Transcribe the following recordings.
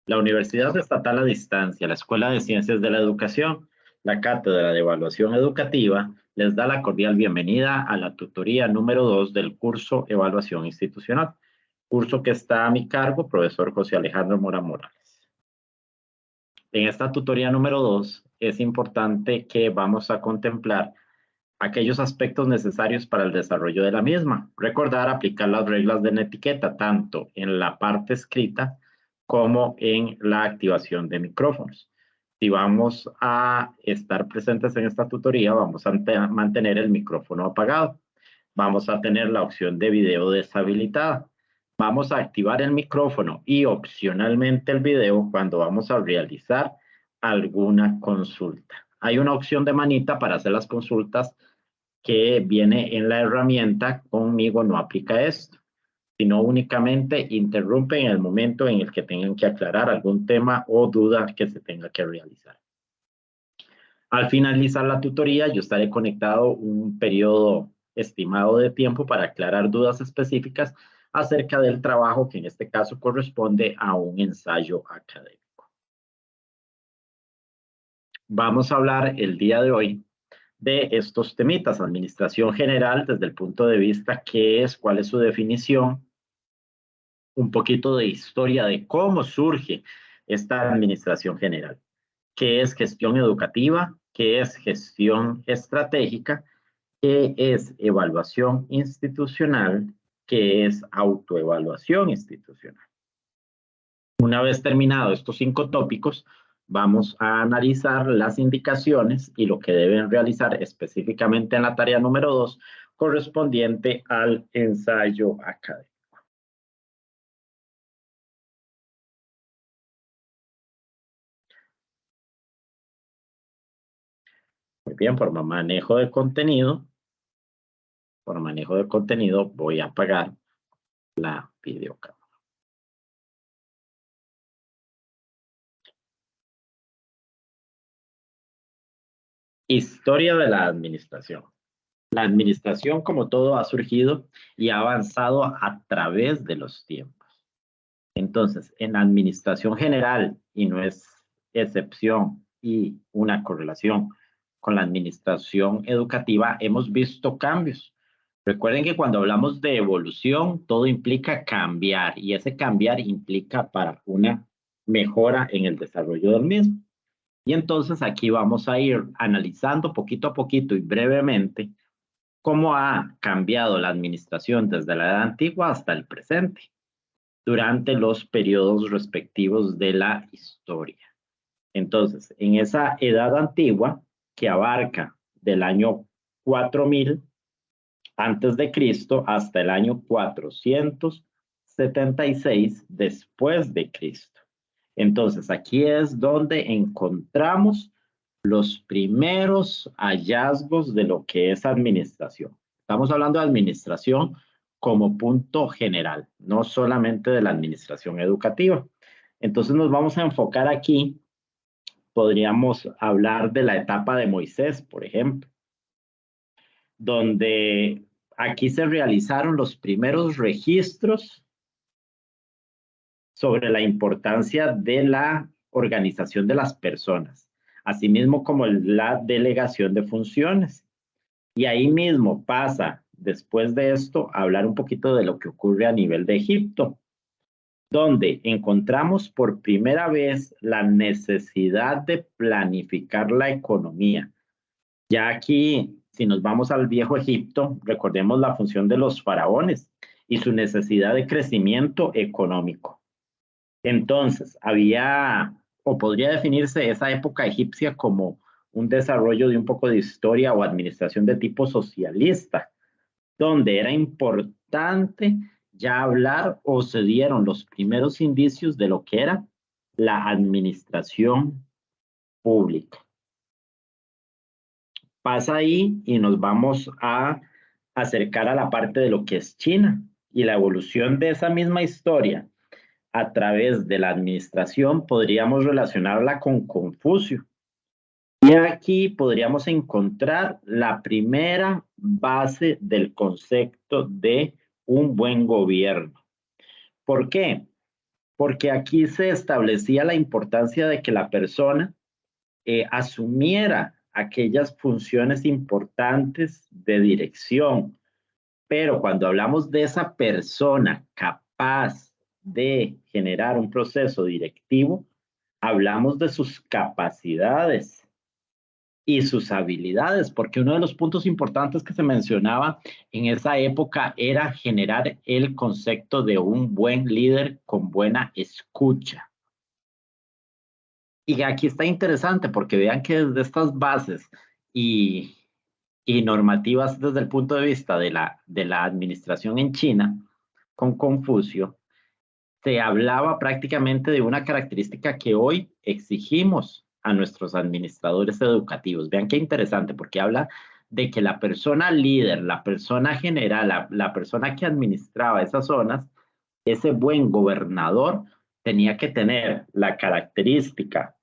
La Universidad Estatal a Distancia, la Escuela de Ciencias de la Educación, la Cátedra de Evaluación Educativa, les da la cordial bienvenida a la tutoría número 2 del curso Evaluación Institucional, curso que está a mi cargo, profesor José Alejandro Mora Morales. En esta tutoría número 2 es importante que vamos a contemplar aquellos aspectos necesarios para el desarrollo de la misma. Recordar aplicar las reglas de la etiqueta, tanto en la parte escrita como en la activación de micrófonos. Si vamos a estar presentes en esta tutoría, vamos a mantener el micrófono apagado. Vamos a tener la opción de video deshabilitada. Vamos a activar el micrófono y opcionalmente el video cuando vamos a realizar alguna consulta. Hay una opción de manita para hacer las consultas que viene en la herramienta. Conmigo no aplica esto, sino únicamente interrumpe en el momento en el que tengan que aclarar algún tema o duda que se tenga que realizar. Al finalizar la tutoría, yo estaré conectado un periodo estimado de tiempo para aclarar dudas específicas acerca del trabajo que en este caso corresponde a un ensayo académico. Vamos a hablar el día de hoy de estos temitas, administración general desde el punto de vista qué es, cuál es su definición, un poquito de historia de cómo surge esta administración general, qué es gestión educativa, qué es gestión estratégica, qué es evaluación institucional, qué es autoevaluación institucional. Una vez terminados estos 5 tópicos, vamos a analizar las indicaciones y lo que deben realizar específicamente en la tarea número 2, correspondiente al ensayo académico. Muy bien, por manejo de contenido, voy a apagar la videocámara. Historia de la administración. La administración, como todo, ha surgido y ha avanzado a través de los tiempos. Entonces, en la administración general, y no es excepción y una correlación con la administración educativa, hemos visto cambios. Recuerden que cuando hablamos de evolución, todo implica cambiar y ese cambiar implica para una mejora en el desarrollo del mismo. Y entonces aquí vamos a ir analizando poquito a poquito y brevemente cómo ha cambiado la administración desde la edad antigua hasta el presente, durante los periodos respectivos de la historia. Entonces, en esa edad antigua, que abarca del año 4000 antes de Cristo hasta el año 476 después de Cristo. Entonces, aquí es donde encontramos los primeros hallazgos de lo que es administración. Estamos hablando de administración como punto general, no solamente de la administración educativa. Entonces nos vamos a enfocar aquí, podríamos hablar de la etapa de Moisés, por ejemplo, donde aquí se realizaron los primeros registros sobre la importancia de la organización de las personas, asimismo como la delegación de funciones. Y ahí mismo pasa, después de esto, a hablar un poquito de lo que ocurre a nivel de Egipto, donde encontramos por primera vez la necesidad de planificar la economía. Ya aquí, si nos vamos al viejo Egipto, recordemos la función de los faraones y su necesidad de crecimiento económico. Entonces, había, o podría definirse esa época egipcia como un desarrollo de un poco de historia o administración de tipo socialista, donde era importante ya hablar o se dieron los primeros indicios de lo que era la administración pública. Pasa ahí y nos vamos a acercar a la parte de lo que es China y la evolución de esa misma historia a través de la administración podríamos relacionarla con Confucio. Y aquí podríamos encontrar la primera base del concepto de un buen gobierno. ¿Por qué? porque aquí se establecía la importancia de que la persona asumiera aquellas funciones importantes de dirección. Pero cuando hablamos de esa persona capaz de generar un proceso directivo, hablamos de sus capacidades y sus habilidades, porque uno de los puntos importantes que se mencionaba en esa época era generar el concepto de un buen líder con buena escucha. Y aquí está interesante porque vean que desde estas bases y, y normativas desde el punto de vista de la administración en China, con Confucio, se hablaba prácticamente de una característica que hoy exigimos a nuestros administradores educativos. Vean qué interesante, porque habla de que la persona líder, la persona general, la persona que administraba esas zonas, ese buen gobernador, tenía que tener la característica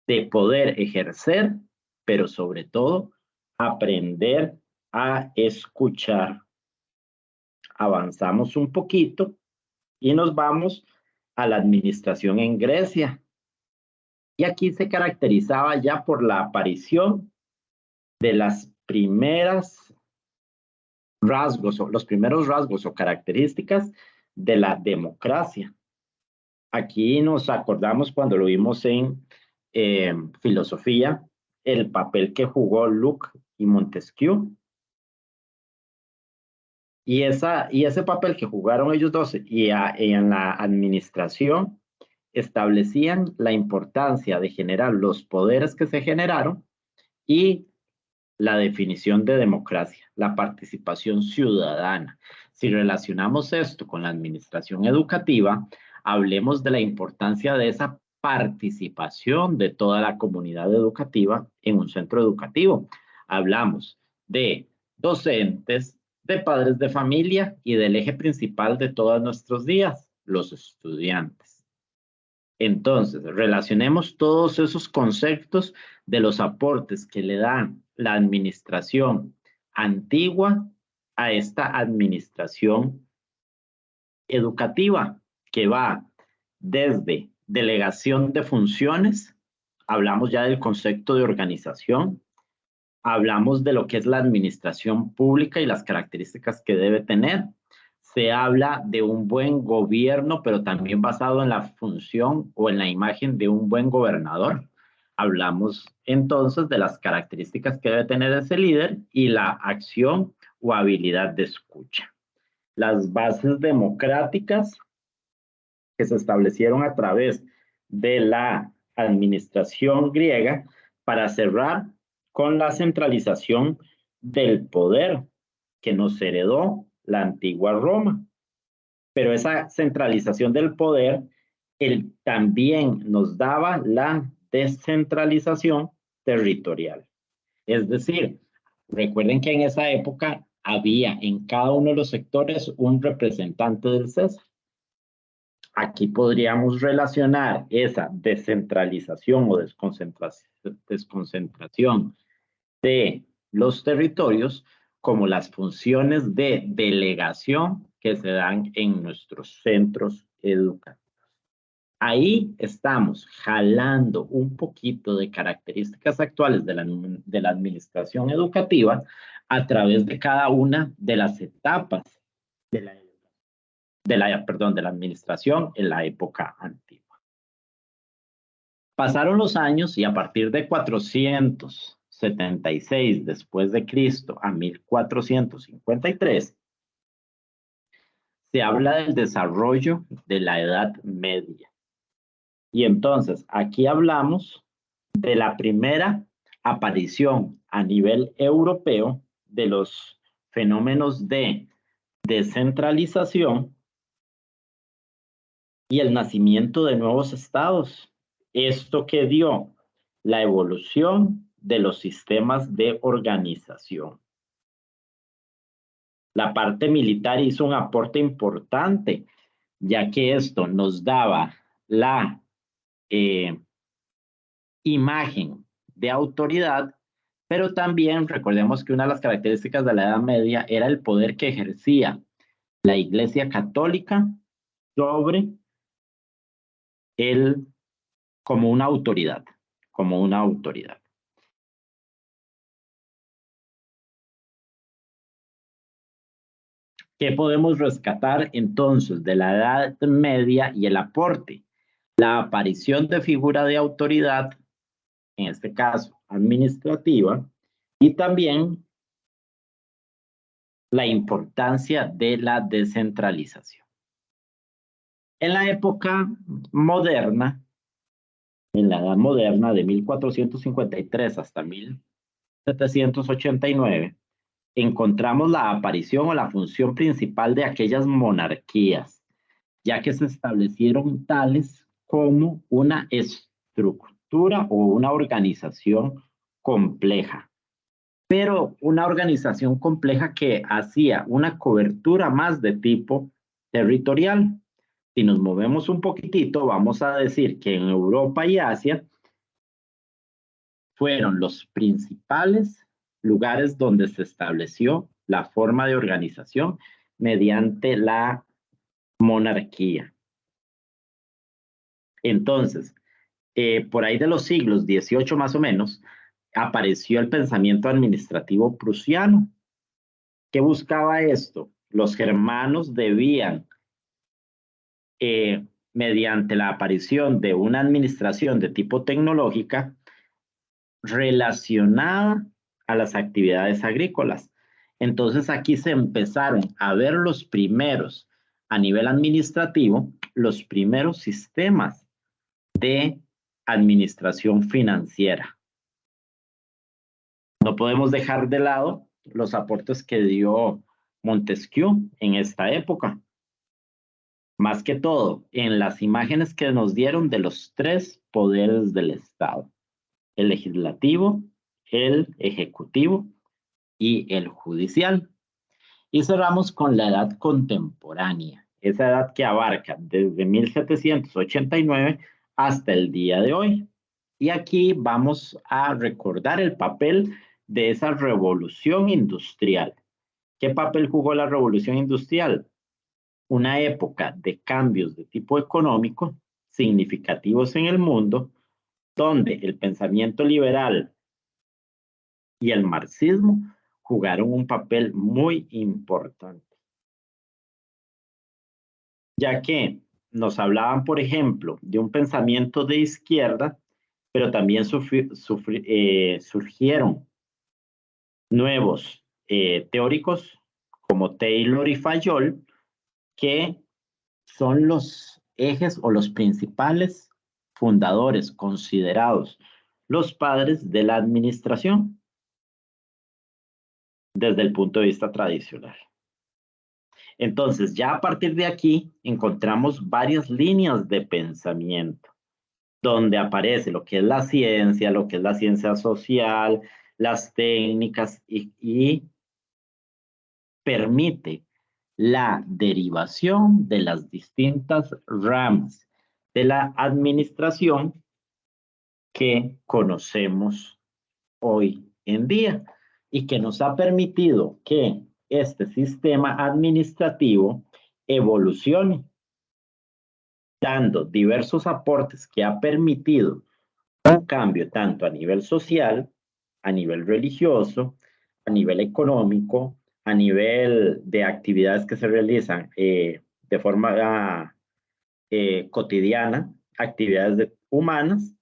de poder ejercer, pero sobre todo aprender a escuchar. Avanzamos un poquito y nos vamos a la administración en Grecia. Y aquí se caracterizaba ya por la aparición de las primeras rasgos o los primeros rasgos o características de la democracia. Aquí nos acordamos cuando lo vimos en filosofía, el papel que jugó Locke y Montesquieu. Y ese papel que jugaron ellos dos en la administración establecían la importancia de generar los poderes que se generaron y la definición de democracia, la participación ciudadana. Si relacionamos esto con la administración educativa, hablemos de la importancia de esa participación de toda la comunidad educativa en un centro educativo. Hablamos de docentes, de padres de familia y del eje principal de todos nuestros días, los estudiantes. Entonces, relacionemos todos esos conceptos de los aportes que le dan la administración antigua a esta administración educativa, que va desde delegación de funciones, hablamos ya del concepto de organización, hablamos de lo que es la administración pública y las características que debe tener. Se habla de un buen gobierno, pero también basado en la función o en la imagen de un buen gobernador. Hablamos entonces de las características que debe tener ese líder y la acción o habilidad de escucha. Las bases democráticas que se establecieron a través de la administración griega para cerrar con la centralización del poder que nos heredó la antigua Roma. Pero esa centralización del poder también nos daba la descentralización territorial. Es decir, recuerden que en esa época había en cada uno de los sectores un representante del César. Aquí podríamos relacionar esa descentralización o desconcentración de los territorios como las funciones de delegación que se dan en nuestros centros educativos. Ahí estamos jalando un poquito de características actuales de la administración educativa a través de cada una de las etapas de la administración en la época antigua. Pasaron los años y a partir de 476 después de Cristo a 1453, se habla del desarrollo de la Edad Media. Y entonces aquí hablamos de la primera aparición a nivel europeo de los fenómenos de descentralización y el nacimiento de nuevos estados. Esto que dio la evolución de los sistemas de organización. La parte militar hizo un aporte importante, ya que esto nos daba la imagen de autoridad, pero también recordemos que una de las características de la Edad Media era el poder que ejercía la Iglesia Católica sobre él como una autoridad, como una autoridad. ¿Qué podemos rescatar entonces de la Edad Media y el aporte? La aparición de figura de autoridad, en este caso administrativa, y también la importancia de la descentralización. En la época moderna, en la Edad Moderna de 1453 hasta 1789, encontramos la aparición o la función principal de aquellas monarquías, ya que se establecieron tales como una estructura o una organización compleja, pero una organización compleja que hacía una cobertura más de tipo territorial. Si nos movemos un poquitito, vamos a decir que en Europa y Asia fueron los principales lugares donde se estableció la forma de organización mediante la monarquía. Entonces, por ahí de los siglos XVIII más o menos, apareció el pensamiento administrativo prusiano. ¿Qué buscaba esto? Los germanos debían, mediante la aparición de una administración de tipo tecnológica, relacionada a las actividades agrícolas. Entonces aquí se empezaron a ver los primeros, a nivel administrativo, los primeros sistemas de administración financiera. No podemos dejar de lado los aportes que dio Montesquieu en esta época. Más que todo, en las imágenes que nos dieron de los tres poderes del Estado: el legislativo, el ejecutivo y el judicial. Y cerramos con la edad contemporánea, esa edad que abarca desde 1789 hasta el día de hoy. Y aquí vamos a recordar el papel de esa revolución industrial. ¿Qué papel jugó la revolución industrial? Una época de cambios de tipo económico significativos en el mundo, donde el pensamiento liberal y el marxismo jugaron un papel muy importante, ya que nos hablaban, por ejemplo, de un pensamiento de izquierda, pero también surgieron nuevos teóricos como Taylor y Fayol, que son los ejes o los principales fundadores considerados los padres de la administración desde el punto de vista tradicional. Entonces, ya a partir de aquí encontramos varias líneas de pensamiento, donde aparece lo que es la ciencia, lo que es la ciencia social, las técnicas y permite la derivación de las distintas ramas de la administración que conocemos hoy en día y que nos ha permitido que este sistema administrativo evolucione, dando diversos aportes que ha permitido un cambio tanto a nivel social, a nivel religioso, a nivel económico, a nivel de actividades que se realizan de forma cotidiana, actividades humanas,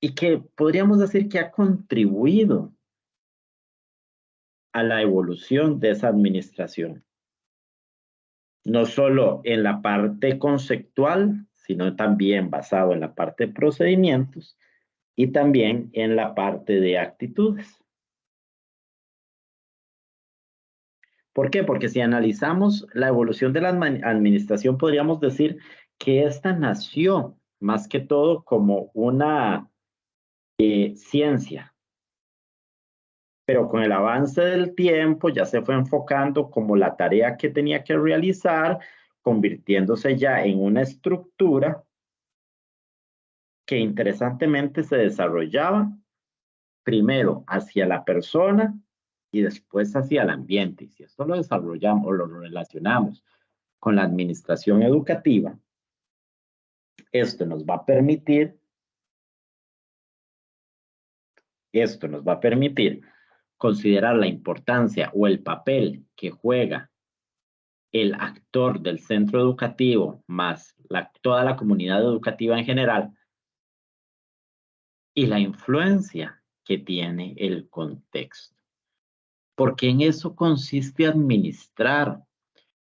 y que podríamos decir que ha contribuido a la evolución de esa administración, no solo en la parte conceptual, sino también basado en la parte de procedimientos y también en la parte de actitudes. ¿Por qué? Porque si analizamos la evolución de la administración, podríamos decir que esta nació más que todo como una ciencia, pero con el avance del tiempo ya se fue enfocando como la tarea que tenía que realizar, convirtiéndose ya en una estructura que interesantemente se desarrollaba primero hacia la persona y después hacia el ambiente. Y si esto lo desarrollamos o lo relacionamos con la administración educativa, esto nos va a permitir considerar la importancia o el papel que juega el actor del centro educativo más toda la comunidad educativa en general y la influencia que tiene el contexto. Porque en eso consiste administrar.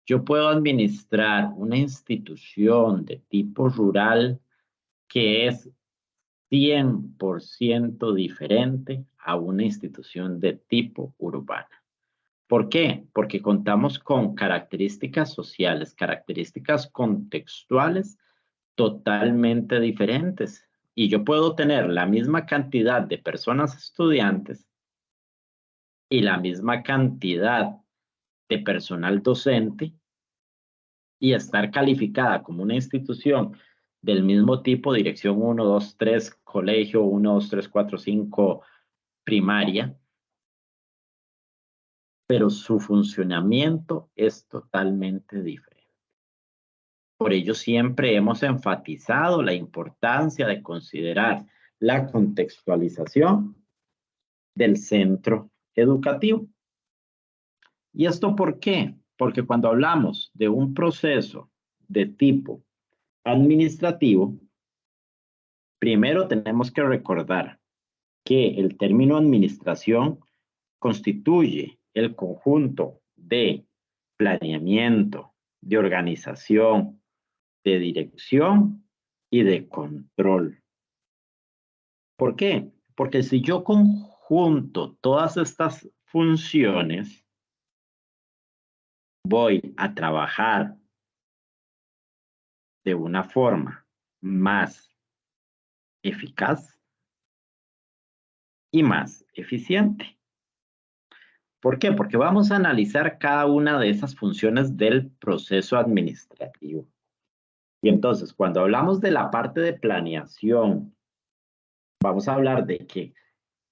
Yo puedo administrar una institución de tipo rural que es 100% diferente a una institución de tipo urbana. ¿Por qué? Porque contamos con características sociales, características contextuales totalmente diferentes. Y yo puedo tener la misma cantidad de personas estudiantes y la misma cantidad de personal docente y estar calificada como una institución del mismo tipo, dirección 1, 2, 3, colegio 1, 2, 3, 4, 5, primaria, pero su funcionamiento es totalmente diferente. Por ello siempre hemos enfatizado la importancia de considerar la contextualización del centro educativo. ¿Y esto por qué? Porque cuando hablamos de un proceso de tipo administrativo, primero tenemos que recordar que el término administración constituye el conjunto de planeamiento, de organización, de dirección y de control. ¿Por qué? Porque si yo conjunto todas estas funciones, voy a trabajar de una forma más eficaz y más eficiente. ¿Por qué? Porque vamos a analizar cada una de esas funciones del proceso administrativo. Y entonces, cuando hablamos de la parte de planeación, vamos a hablar de que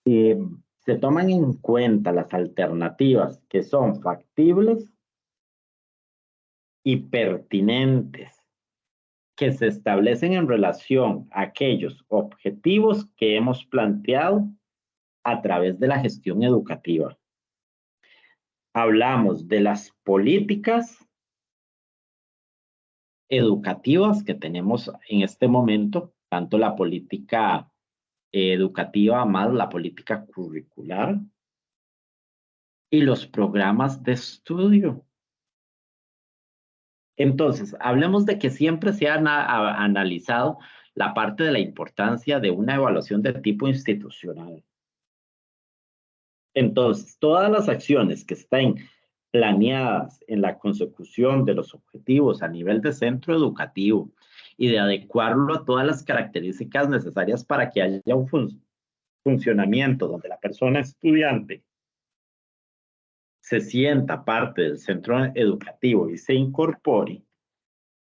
se toman en cuenta las alternativas que son factibles y pertinentes, que se establecen en relación a aquellos objetivos que hemos planteado a través de la gestión educativa. Hablamos de las políticas educativas que tenemos en este momento, tanto la política educativa más la política curricular y los programas de estudio. Entonces, hablemos de que siempre se ha analizado la parte de la importancia de una evaluación de tipo institucional. Entonces, todas las acciones que estén planeadas en la consecución de los objetivos a nivel de centro educativo y de adecuarlo a todas las características necesarias para que haya un funcionamiento donde la persona estudiante se sienta parte del centro educativo y se incorpore,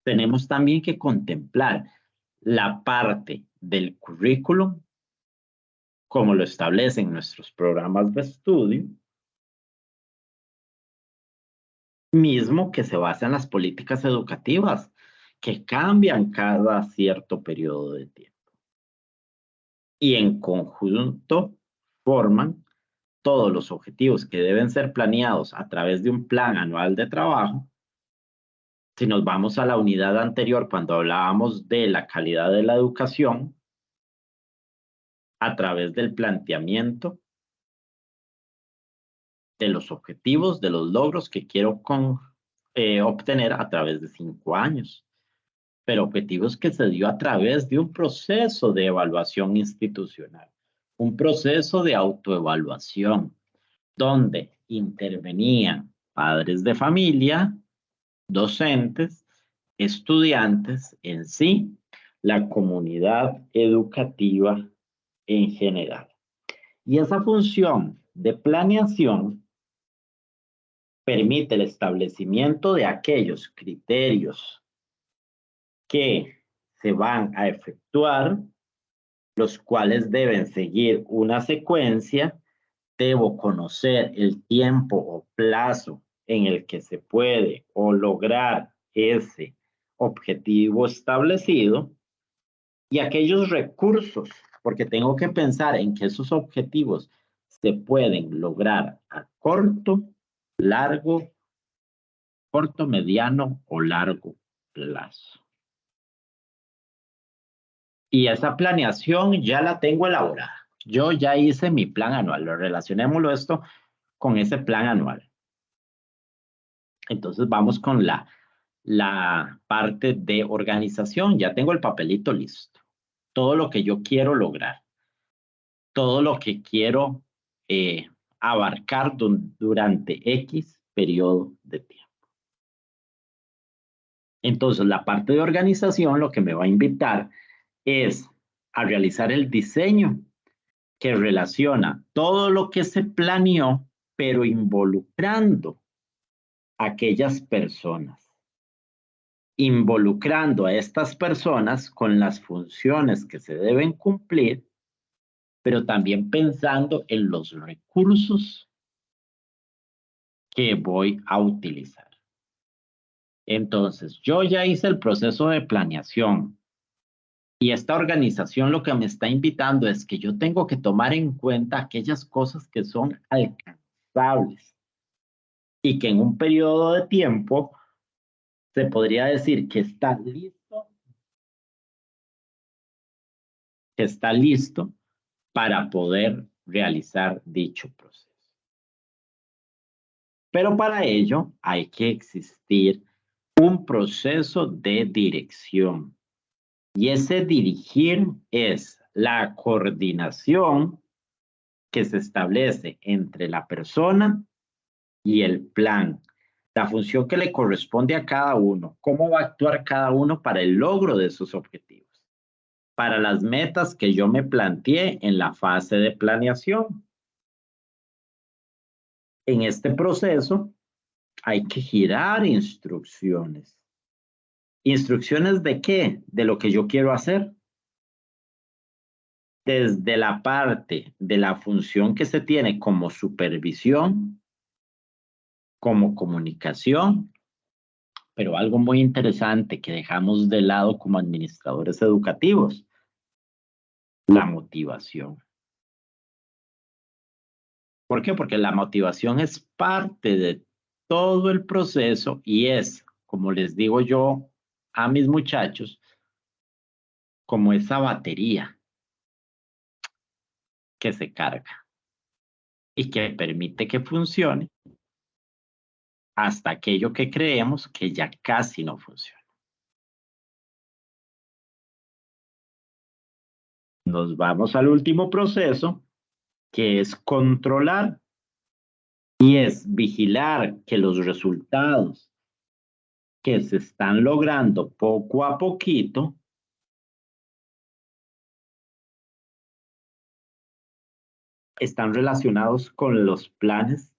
tenemos también que contemplar la parte del currículum, como lo establecen nuestros programas de estudio, mismo que se basa en las políticas educativas, que cambian cada cierto periodo de tiempo. Y en conjunto forman todos los objetivos que deben ser planeados a través de un plan anual de trabajo. Si nos vamos a la unidad anterior, cuando hablábamos de la calidad de la educación, a través del planteamiento de los objetivos, de los logros que quiero obtener a través de 5 años, pero objetivos que se dio a través de un proceso de evaluación institucional, un proceso de autoevaluación, donde intervenían padres de familia, docentes, estudiantes en sí, la comunidad educativa en general. Y esa función de planeación permite el establecimiento de aquellos criterios que se van a efectuar, los cuales deben seguir una secuencia debo conocer el tiempo o plazo en el que se puede o lograr ese objetivo establecido y aquellos recursos, porque tengo que pensar en que esos objetivos se pueden lograr a corto, mediano o largo plazo. Y esa planeación ya la tengo elaborada. Yo ya hice mi plan anual. Relacionémoslo esto con ese plan anual. Entonces vamos con la parte de organización. Ya tengo el papelito listo. Todo lo que yo quiero lograr. Todo lo que quiero abarcar durante X periodo de tiempo. Entonces, la parte de organización lo que me va a invitar es a realizar el diseño que relaciona todo lo que se planeó, pero involucrando a aquellas personas. Involucrando a estas personas con las funciones que se deben cumplir, pero también pensando en los recursos que voy a utilizar. Entonces, yo ya hice el proceso de planeación y esta organización lo que me está invitando es que yo tengo que tomar en cuenta aquellas cosas que son alcanzables y que en un periodo de tiempo se podría decir que está listo para poder realizar dicho proceso. Pero para ello hay que existir un proceso de dirección. Y ese dirigir es la coordinación que se establece entre la persona y el plan, la función que le corresponde a cada uno, cómo va a actuar cada uno para el logro de sus objetivos, para las metas que yo me planteé en la fase de planeación. En este proceso hay que girar instrucciones. ¿Instrucciones de qué? De lo que yo quiero hacer. Desde la parte de la función que se tiene como supervisión, como comunicación, pero algo muy interesante que dejamos de lado como administradores educativos, la motivación. ¿Por qué? Porque la motivación es parte de todo el proceso y es, como les digo yo a mis muchachos, como esa batería que se carga y que permite que funcione hasta aquello que creemos que ya casi no funciona. Nos vamos al último proceso, que es controlar y es vigilar que los resultados que se están logrando poco a poquito están relacionados con los planes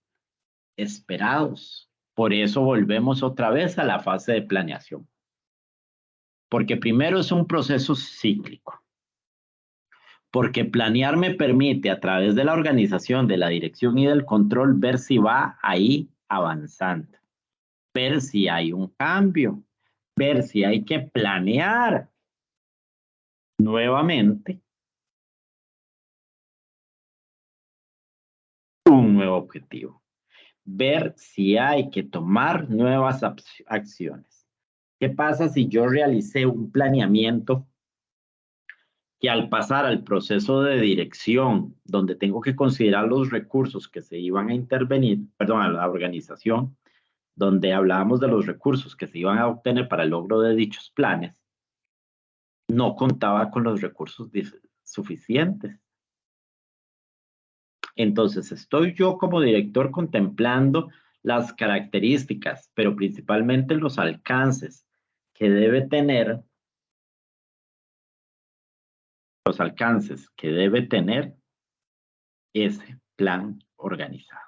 esperados. Por eso volvemos otra vez a la fase de planeación. Porque primero es un proceso cíclico. Porque planear me permite a través de la organización, de la dirección y del control ver si va ahí avanzando. Ver si hay un cambio. Ver si hay que planear nuevamente un nuevo objetivo. Ver si hay que tomar nuevas acciones. ¿Qué pasa si yo realicé un planeamiento que al pasar al proceso de dirección, donde tengo que considerar los recursos que se iban a intervenir, perdón, a la organización, donde hablábamos de los recursos que se iban a obtener para el logro de dichos planes, no contaba con los recursos suficientes? Entonces, estoy yo como director contemplando las características, pero principalmente los alcances que debe tener, ese plan organizado.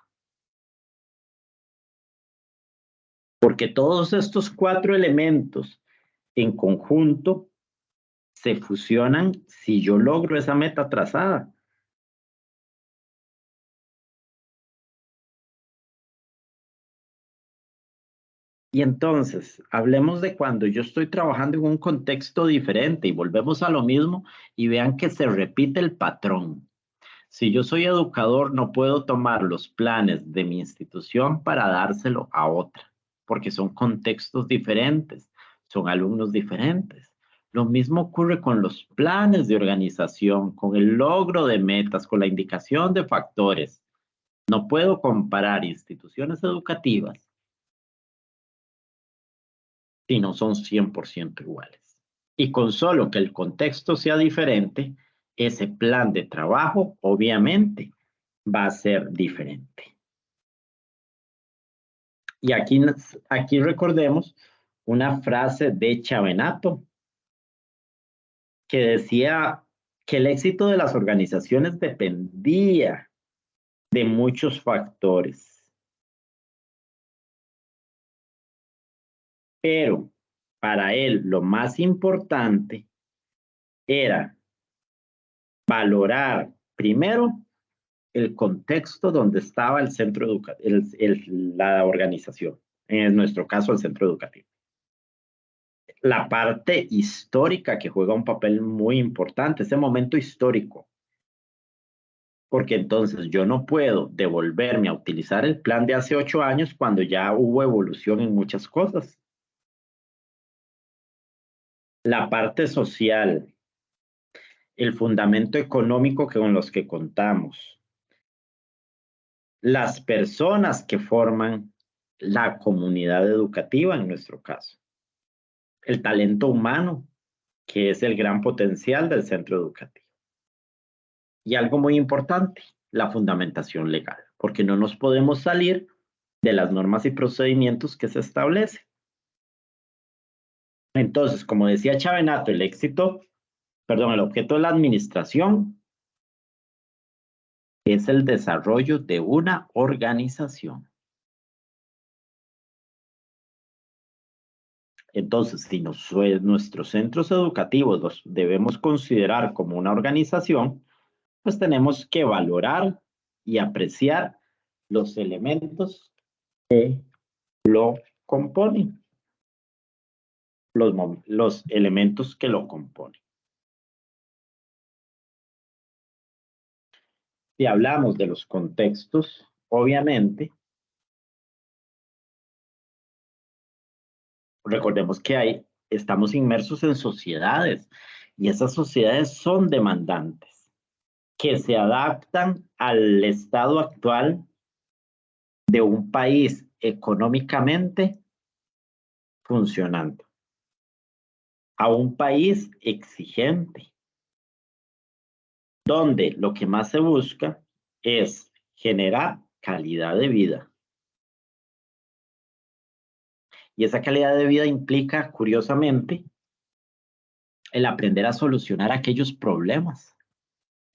Porque todos estos 4 elementos en conjunto se fusionan si yo logro esa meta trazada. Y entonces, hablemos de cuando yo estoy trabajando en un contexto diferente y volvemos a lo mismo y vean que se repite el patrón. Si yo soy educador, no puedo tomar los planes de mi institución para dárselo a otra, porque son contextos diferentes, son alumnos diferentes. Lo mismo ocurre con los planes de organización, con el logro de metas, con la indicación de factores. No puedo comparar instituciones educativas si no son 100% iguales. Y con solo que el contexto sea diferente, ese plan de trabajo obviamente va a ser diferente. Y aquí recordemos una frase de Chavenato que decía que el éxito de las organizaciones dependía de muchos factores, pero para él lo más importante era valorar primero el contexto donde estaba el centro educativo, la organización, en nuestro caso el centro educativo. La parte histórica que juega un papel muy importante, ese momento histórico, porque entonces yo no puedo devolverme a utilizar el plan de hace 8 años cuando ya hubo evolución en muchas cosas. La parte social, el fundamento económico con los que contamos, las personas que forman la comunidad educativa en nuestro caso, el talento humano, que es el gran potencial del centro educativo. Y algo muy importante, la fundamentación legal, porque no nos podemos salir de las normas y procedimientos que se establecen. Entonces, como decía Chavenato, el objeto de la administración es el desarrollo de una organización. Entonces, si nuestros centros educativos los debemos considerar como una organización, pues tenemos que valorar y apreciar los elementos que lo componen, los elementos que lo componen. Si hablamos de los contextos, obviamente, recordemos que estamos inmersos en sociedades y esas sociedades son demandantes, que se adaptan al estado actual de un país económicamente funcionando, a un país exigente, donde lo que más se busca es generar calidad de vida. Y esa calidad de vida implica, curiosamente, el aprender a solucionar aquellos problemas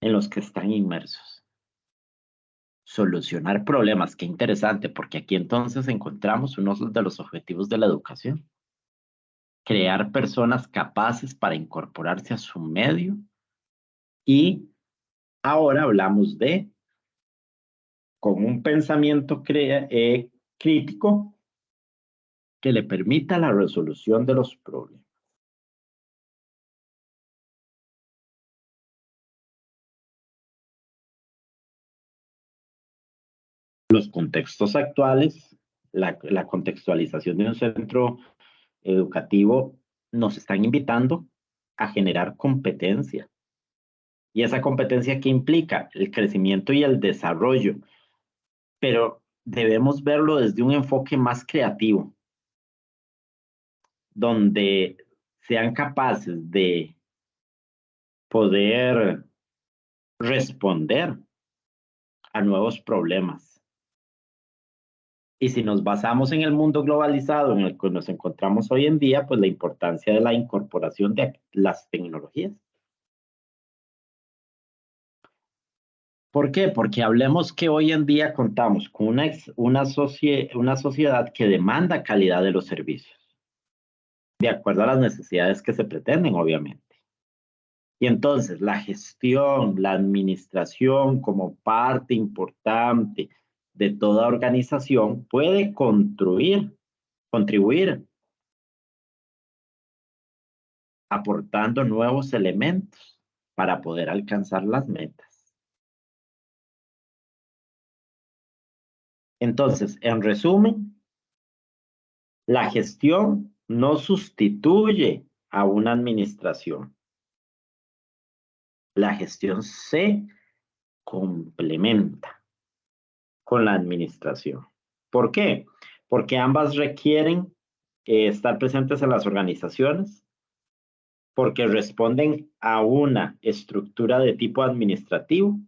en los que están inmersos. Solucionar problemas, qué interesante, porque aquí entonces encontramos uno de los objetivos de la educación. Crear personas capaces para incorporarse a su medio y ahora hablamos de con un pensamiento crítico que le permita la resolución de los problemas. Los contextos actuales, la contextualización de un centro educativo nos están invitando a generar competencia. ¿Y esa competencia qué implica? El crecimiento y el desarrollo. Pero debemos verlo desde un enfoque más creativo, donde sean capaces de poder responder a nuevos problemas. Y si nos basamos en el mundo globalizado en el que nos encontramos hoy en día, pues la importancia de la incorporación de las tecnologías. ¿Por qué? Porque hablemos que hoy en día contamos con una sociedad que demanda calidad de los servicios, de acuerdo a las necesidades que se pretenden, obviamente. Y entonces la gestión, la administración como parte importante de toda organización puede construir Contribuir, aportando nuevos elementos para poder alcanzar las metas. Entonces, en resumen, la gestión no sustituye a una administración. La gestión se complementa con la administración. ¿Por qué? Porque ambas requieren estar presentes en las organizaciones, porque responden a una estructura de tipo administrativo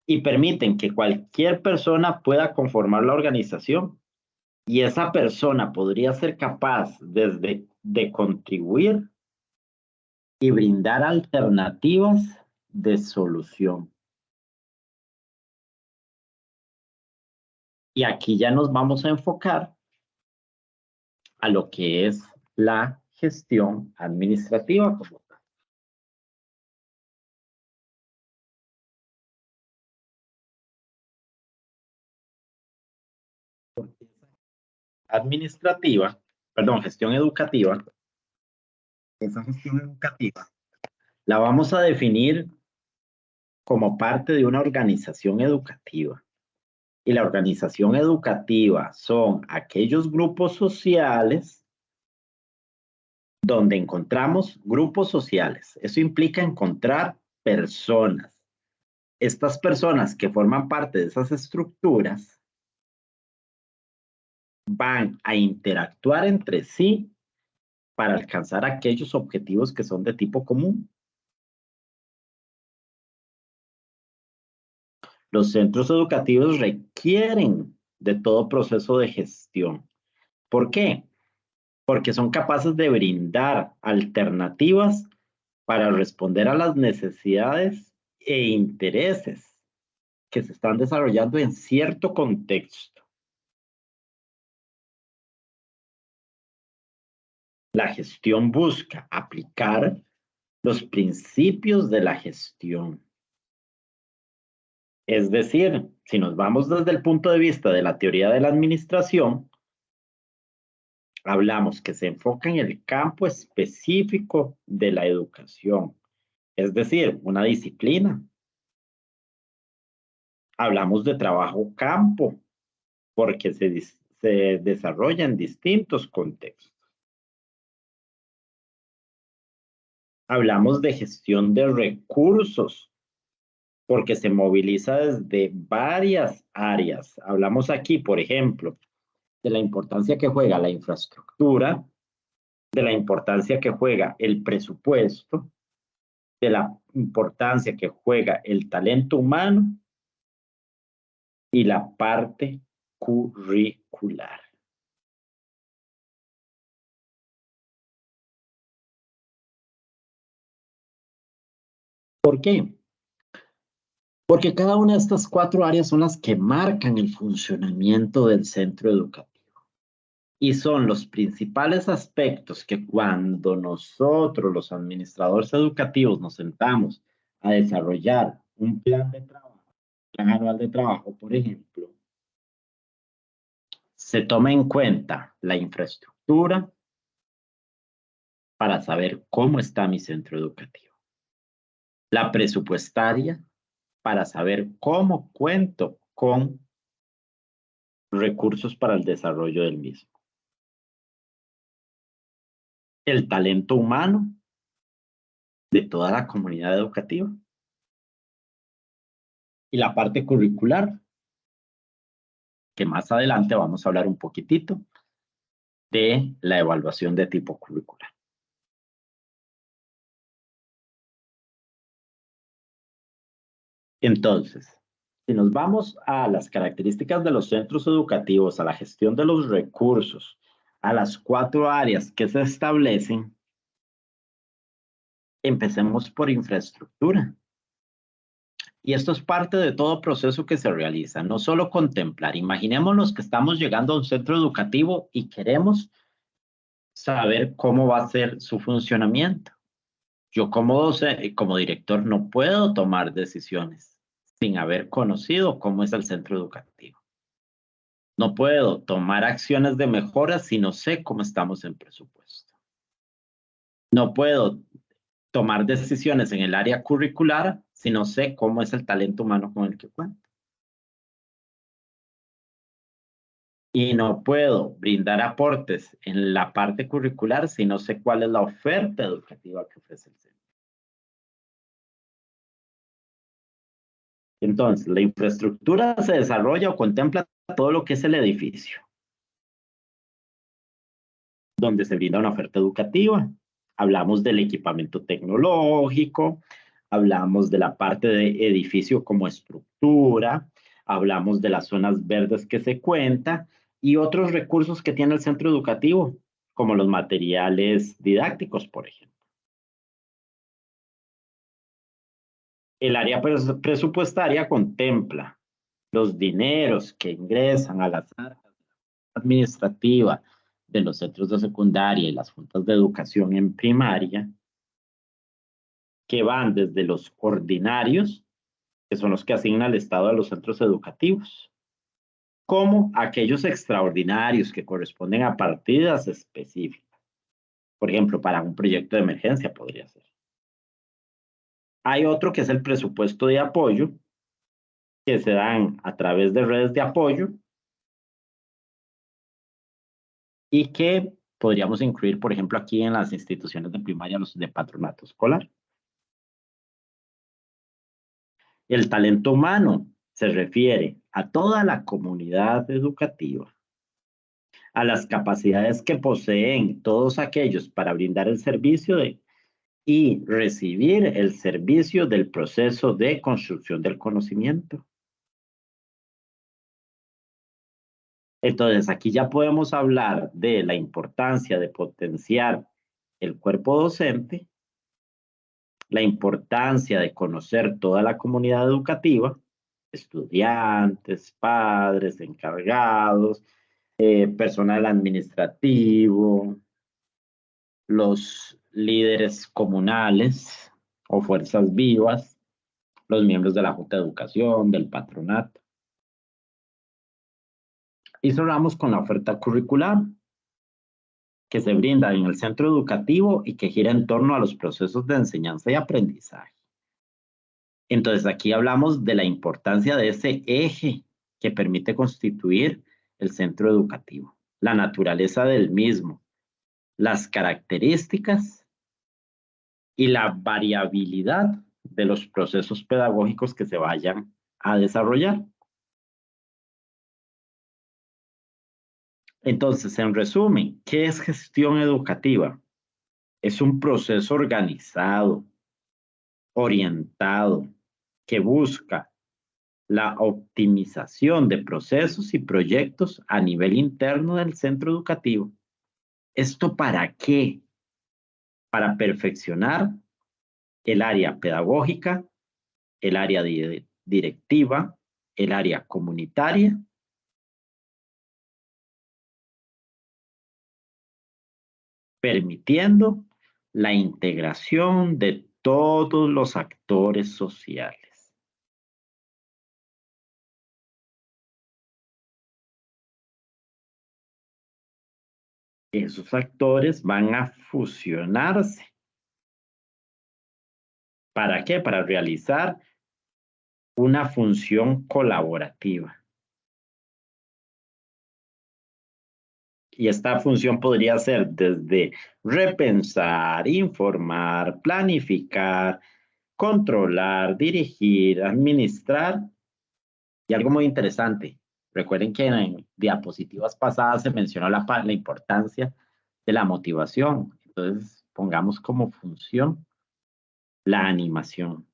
y permiten que cualquier persona pueda conformar la organización. Y esa persona podría ser capaz de contribuir y brindar alternativas de solución. Y aquí ya nos vamos a enfocar a lo que es la gestión administrativa como tal. Administrativa, perdón, gestión educativa, esa gestión educativa la vamos a definir como parte de una organización educativa. Y la organización educativa son aquellos grupos sociales donde encontramos grupos sociales. Eso implica encontrar personas. Estas personas que forman parte de esas estructuras van a interactuar entre sí para alcanzar aquellos objetivos que son de tipo común. Los centros educativos requieren de todo proceso de gestión. ¿Por qué? Porque son capaces de brindar alternativas para responder a las necesidades e intereses que se están desarrollando en cierto contexto. La gestión busca aplicar los principios de la gestión. Es decir, si nos vamos desde el punto de vista de la teoría de la administración, hablamos que se enfoca en el campo específico de la educación, es decir, una disciplina. Hablamos de trabajo campo, porque se desarrolla en distintos contextos. Hablamos de gestión de recursos, porque se moviliza desde varias áreas. Hablamos aquí, por ejemplo, de la importancia que juega la infraestructura, de la importancia que juega el presupuesto, de la importancia que juega el talento humano y la parte curricular. ¿Por qué? Porque cada una de estas 4 áreas son las que marcan el funcionamiento del centro educativo. Y son los principales aspectos que cuando nosotros, los administradores educativos, nos sentamos a desarrollar un plan de trabajo, plan anual de trabajo, por ejemplo, se toma en cuenta la infraestructura para saber cómo está mi centro educativo. La presupuestaria para saber cómo cuento con recursos para el desarrollo del mismo. El talento humano de toda la comunidad educativa. Y la parte curricular, que más adelante vamos a hablar un poquitito de la evaluación de tipo curricular. Entonces, si nos vamos a las características de los centros educativos, a la gestión de los recursos, a las 4 áreas que se establecen, empecemos por infraestructura. Y esto es parte de todo proceso que se realiza, no solo contemplar. Imaginémonos que estamos llegando a un centro educativo y queremos saber cómo va a ser su funcionamiento. Yo como director no puedo tomar decisiones sin haber conocido cómo es el centro educativo. No puedo tomar acciones de mejora si no sé cómo estamos en presupuesto. No puedo tomar decisiones en el área curricular si no sé cómo es el talento humano con el que cuento. Y no puedo brindar aportes en la parte curricular si no sé cuál es la oferta educativa que ofrece el centro. Entonces, la infraestructura se desarrolla o contempla todo lo que es el edificio, donde se brinda una oferta educativa. Hablamos del equipamiento tecnológico, hablamos de la parte de edificio como estructura, hablamos de las zonas verdes que se cuenta y otros recursos que tiene el centro educativo, como los materiales didácticos, por ejemplo. El área presupuestaria contempla los dineros que ingresan a las arcas administrativas de los centros de secundaria y las juntas de educación en primaria, que van desde los ordinarios, que son los que asigna el Estado a los centros educativos, como aquellos extraordinarios que corresponden a partidas específicas. Por ejemplo, para un proyecto de emergencia podría ser. Hay otro que es el presupuesto de apoyo, que se dan a través de redes de apoyo y que podríamos incluir, por ejemplo, aquí en las instituciones de primaria, los de patronato escolar. El talento humano se refiere a toda la comunidad educativa, a las capacidades que poseen todos aquellos para brindar el servicio y recibir el servicio del proceso de construcción del conocimiento. Entonces, aquí ya podemos hablar de la importancia de potenciar el cuerpo docente, la importancia de conocer toda la comunidad educativa, estudiantes, padres, encargados, personal administrativo, los líderes comunales o fuerzas vivas, los miembros de la Junta de Educación, del patronato. Y cerramos con la oferta curricular que se brinda en el centro educativo y que gira en torno a los procesos de enseñanza y aprendizaje. Entonces, aquí hablamos de la importancia de ese eje que permite constituir el centro educativo, la naturaleza del mismo, las características y la variabilidad de los procesos pedagógicos que se vayan a desarrollar. Entonces, en resumen, ¿qué es gestión educativa? Es un proceso organizado, orientado, que busca la optimización de procesos y proyectos a nivel interno del centro educativo. ¿Esto para qué? Para perfeccionar el área pedagógica, el área directiva, el área comunitaria, permitiendo la integración de todos los actores sociales. Esos actores van a fusionarse. ¿Para qué? Para realizar una función colaborativa. Y esta función podría ser desde repensar, informar, planificar, controlar, dirigir, administrar. Y algo muy interesante, recuerden que en diapositivas pasadas se mencionó la importancia de la motivación. Entonces, pongamos como función la animación.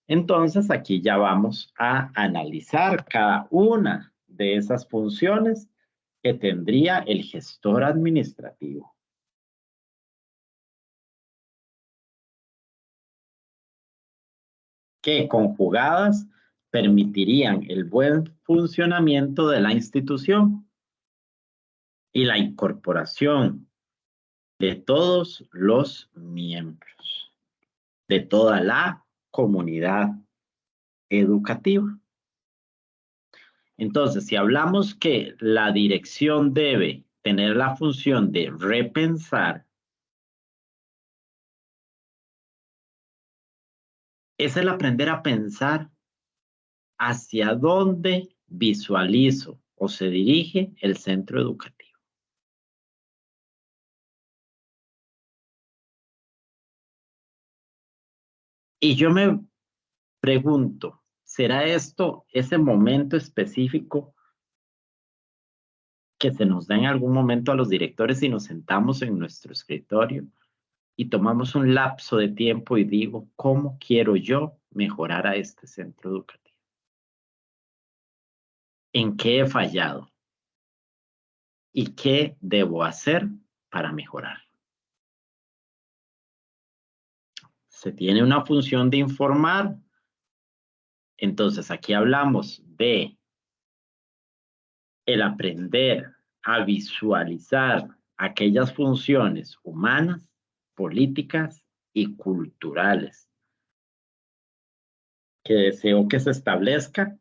Entonces, aquí ya vamos a analizar cada una de esas funciones que tendría el gestor administrativo, que conjugadas permitirían el buen funcionamiento de la institución y la incorporación de todos los miembros, de toda la comunidad educativa. Entonces, si hablamos que la dirección debe tener la función de repensar, es el aprender a pensar hacia dónde visualizo o se dirige el centro educativo. Y yo me pregunto, ¿será esto ese momento específico que se nos da en algún momento a los directores y nos sentamos en nuestro escritorio y tomamos un lapso de tiempo y digo, ¿cómo quiero yo mejorar a este centro educativo? ¿En qué he fallado? ¿Y qué debo hacer para mejorar? Se tiene una función de informar. Entonces, aquí hablamos de el aprender a visualizar aquellas funciones humanas, políticas y culturales que deseo que se establezca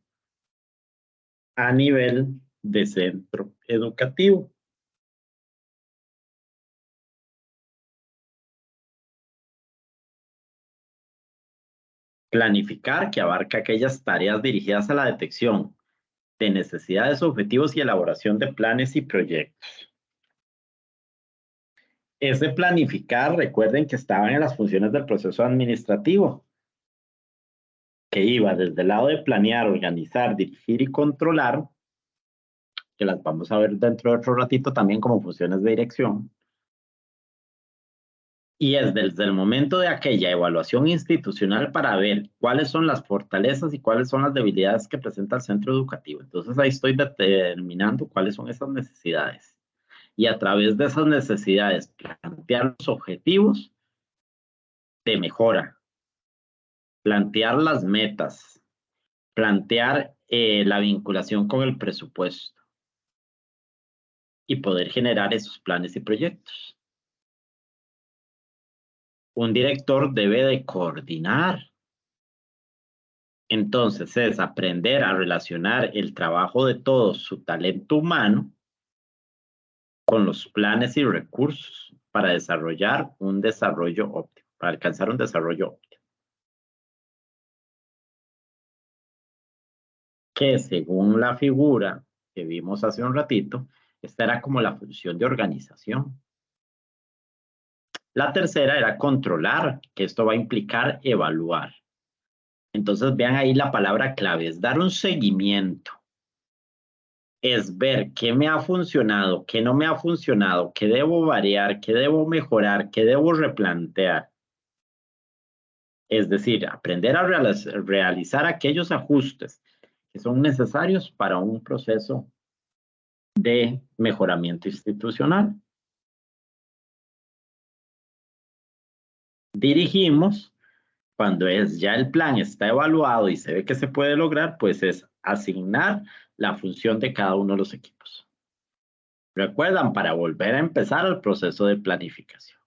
a nivel de centro educativo. Planificar, que abarca aquellas tareas dirigidas a la detección de necesidades, objetivos y elaboración de planes y proyectos. Ese planificar, recuerden que estaban en las funciones del proceso administrativo, que iba desde el lado de planear, organizar, dirigir y controlar, que las vamos a ver dentro de otro ratito también como funciones de dirección. Y es desde el momento de aquella evaluación institucional para ver cuáles son las fortalezas y cuáles son las debilidades que presenta el centro educativo. Entonces ahí estoy determinando cuáles son esas necesidades. Y a través de esas necesidades plantear los objetivos de mejora, plantear las metas, plantear la vinculación con el presupuesto y poder generar esos planes y proyectos. Un director debe de coordinar. Entonces es aprender a relacionar el trabajo de todos, su talento humano, con los planes y recursos para desarrollar un desarrollo óptimo, para alcanzar un desarrollo óptimo. Que según la figura que vimos hace un ratito, esta era como la función de organización. La tercera era controlar, que esto va a implicar evaluar. Entonces vean ahí la palabra clave, es dar un seguimiento. Es ver qué me ha funcionado, qué no me ha funcionado, qué debo variar, qué debo mejorar, qué debo replantear. Es decir, aprender a realizar aquellos ajustes que son necesarios para un proceso de mejoramiento institucional. Dirigimos, cuando ya el plan está evaluado y se ve que se puede lograr, pues es asignar la función de cada uno de los equipos. Recuerdan, para volver a empezar el proceso de planificación.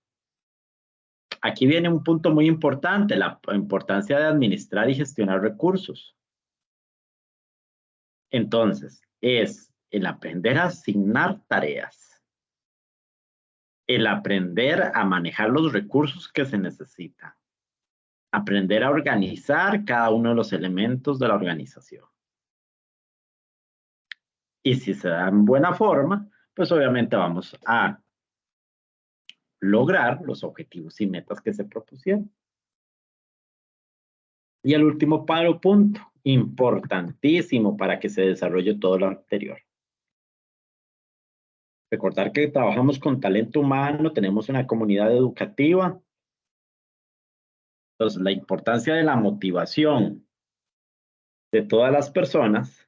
Aquí viene un punto muy importante, la importancia de administrar y gestionar recursos. Entonces, es el aprender a asignar tareas, el aprender a manejar los recursos que se necesitan, aprender a organizar cada uno de los elementos de la organización. Y si se da en buena forma, pues obviamente vamos a lograr los objetivos y metas que se propusieron. Y el último punto, importantísimo para que se desarrolle todo lo anterior. Recordar que trabajamos con talento humano, tenemos una comunidad educativa. Entonces, la importancia de la motivación de todas las personas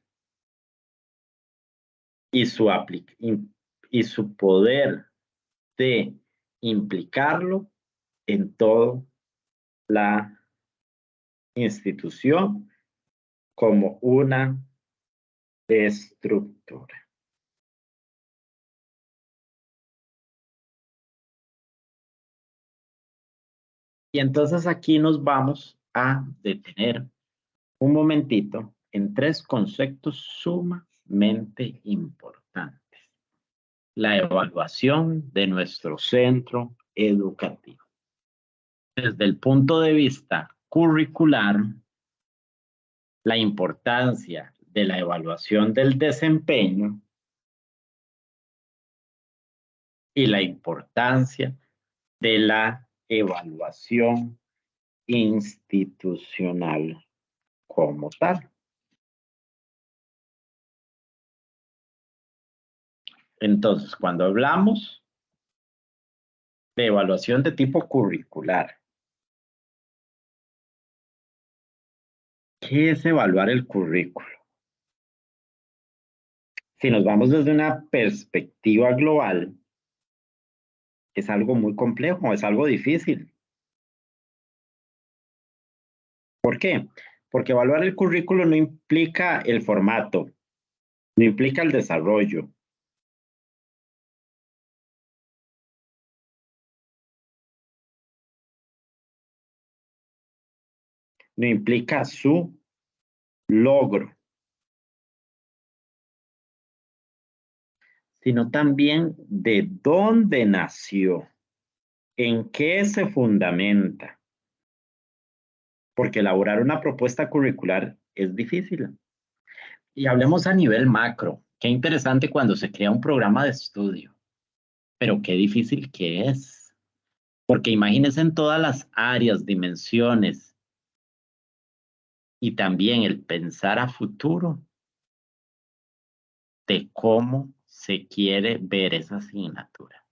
y y su poder de implicarlo en toda la institución como una estructura. Y entonces aquí nos vamos a detener un momentito en tres conceptos sumamente importantes. La evaluación de nuestro centro educativo. Desde el punto de vista curricular, la importancia de la evaluación del desempeño y la importancia de la evaluación institucional como tal. Entonces, cuando hablamos de evaluación de tipo curricular, ¿qué es evaluar el currículo? Si nos vamos desde una perspectiva global, es algo muy complejo, es algo difícil. ¿Por qué? Porque evaluar el currículo no implica el formato, no implica el desarrollo, no implica su logro, sino también de dónde nació, en qué se fundamenta, porque elaborar una propuesta curricular es difícil. Y hablemos a nivel macro. Qué interesante cuando se crea un programa de estudio, pero qué difícil que es, porque imagínense en todas las áreas, dimensiones y también el pensar a futuro de cómo se quiere ver esa asignatura.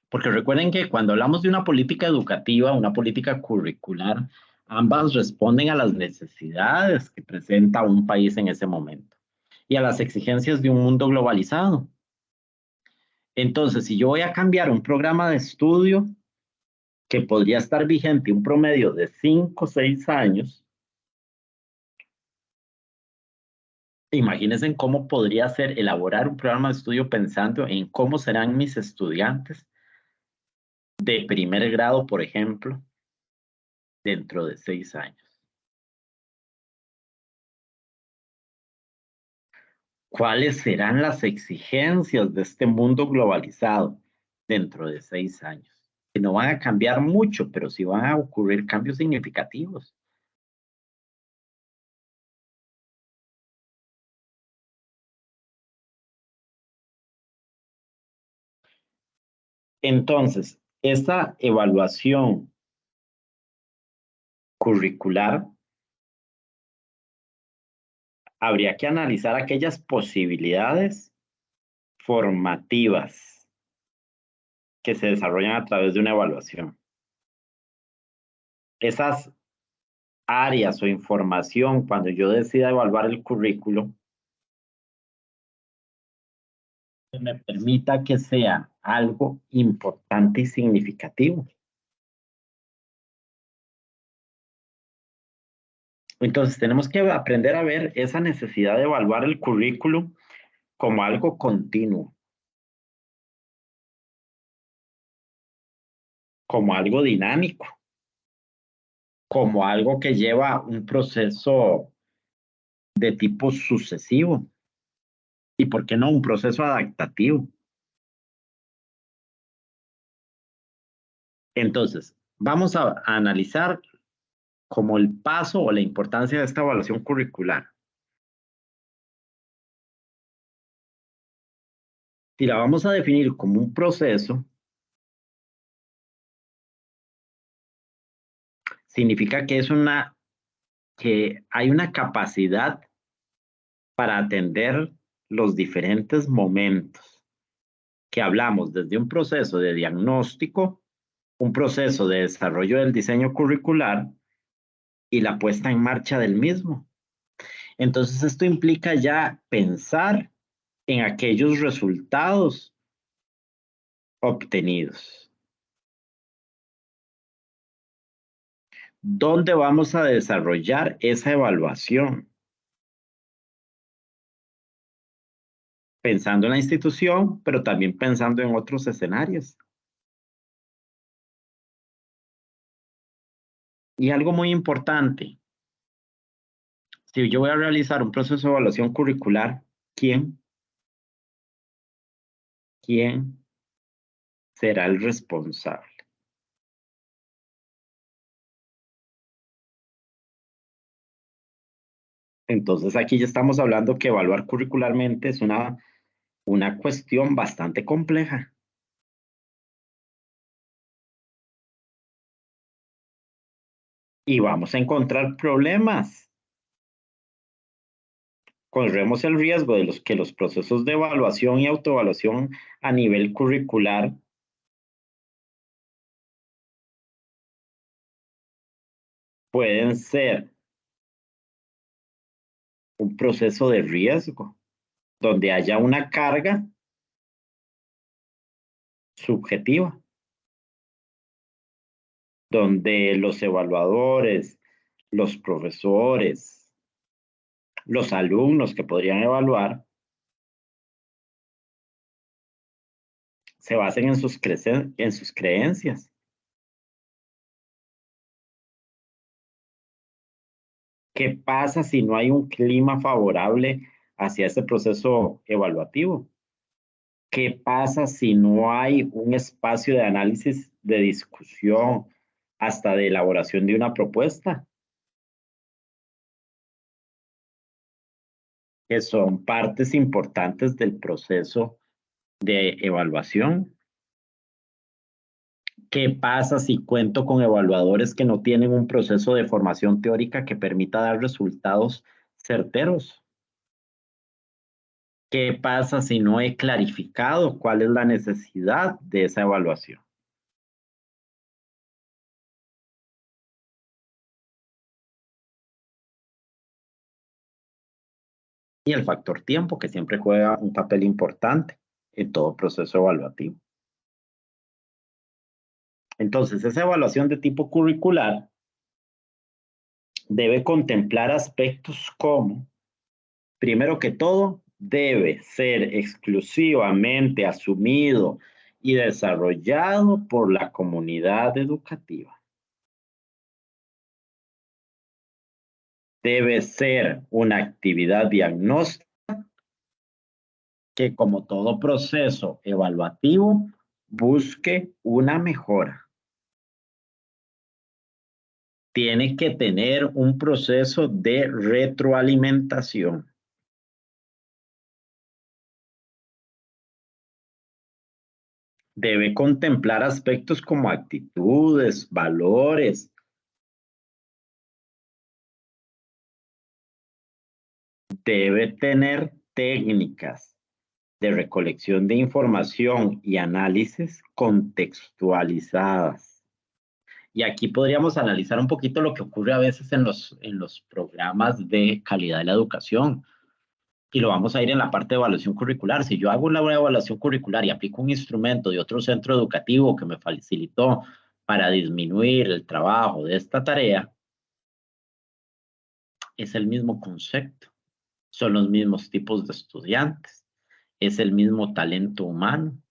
Porque recuerden que cuando hablamos de una política educativa, una política curricular, ambas responden a las necesidades que presenta un país en ese momento y a las exigencias de un mundo globalizado. Entonces, si yo voy a cambiar un programa de estudio que podría estar vigente un promedio de 5 o 6 años, imagínense cómo podría ser elaborar un programa de estudio pensando en cómo serán mis estudiantes de primer grado, por ejemplo, dentro de 6 años. ¿Cuáles serán las exigencias de este mundo globalizado dentro de 6 años? Que no van a cambiar mucho, pero sí van a ocurrir cambios significativos. Entonces, esta evaluación curricular habría que analizar aquellas posibilidades formativas que se desarrollan a través de una evaluación. Esas áreas o información, cuando yo decida evaluar el currículo, que me permita que sea algo importante y significativo. Entonces, tenemos que aprender a ver esa necesidad de evaluar el currículo como algo continuo, como algo dinámico, como algo que lleva un proceso de tipo sucesivo y, ¿por qué no, un proceso adaptativo? Entonces, vamos a analizar como el paso o la importancia de esta evaluación curricular. Si la vamos a definir como un proceso, significa que que hay una capacidad para atender los diferentes momentos que hablamos desde un proceso de diagnóstico, un proceso de desarrollo del diseño curricular y la puesta en marcha del mismo. Entonces, esto implica ya pensar en aquellos resultados obtenidos. ¿Dónde vamos a desarrollar esa evaluación? Pensando en la institución, pero también pensando en otros escenarios. Y algo muy importante, si yo voy a realizar un proceso de evaluación curricular, ¿quién será el responsable? Entonces aquí ya estamos hablando que evaluar curricularmente es una cuestión bastante compleja. Y vamos a encontrar problemas. Corremos el riesgo de que los procesos de evaluación y autoevaluación a nivel curricular pueden ser un proceso de riesgo, donde haya una carga subjetiva, donde los evaluadores, los profesores, los alumnos que podrían evaluar, se basen en sus creencias. ¿Qué pasa si no hay un clima favorable hacia ese proceso evaluativo? ¿Qué pasa si no hay un espacio de análisis, de discusión, hasta de elaboración de una propuesta? Que son partes importantes del proceso de evaluación. ¿Qué pasa si cuento con evaluadores que no tienen un proceso de formación teórica que permita dar resultados certeros? ¿Qué pasa si no he clarificado cuál es la necesidad de esa evaluación? Y el factor tiempo, que siempre juega un papel importante en todo proceso evaluativo. Entonces, esa evaluación de tipo curricular debe contemplar aspectos como, primero que todo, debe ser exclusivamente asumido y desarrollado por la comunidad educativa. Debe ser una actividad diagnóstica que, como todo proceso evaluativo, busque una mejora. Tiene que tener un proceso de retroalimentación. Debe contemplar aspectos como actitudes, valores. Debe tener técnicas de recolección de información y análisis contextualizadas. Y aquí podríamos analizar un poquito lo que ocurre a veces en los programas de calidad de la educación. Y lo vamos a ir en la parte de evaluación curricular. Si yo hago una evaluación curricular y aplico un instrumento de otro centro educativo que me facilitó para disminuir el trabajo de esta tarea, es el mismo concepto, son los mismos tipos de estudiantes, es el mismo talento humano,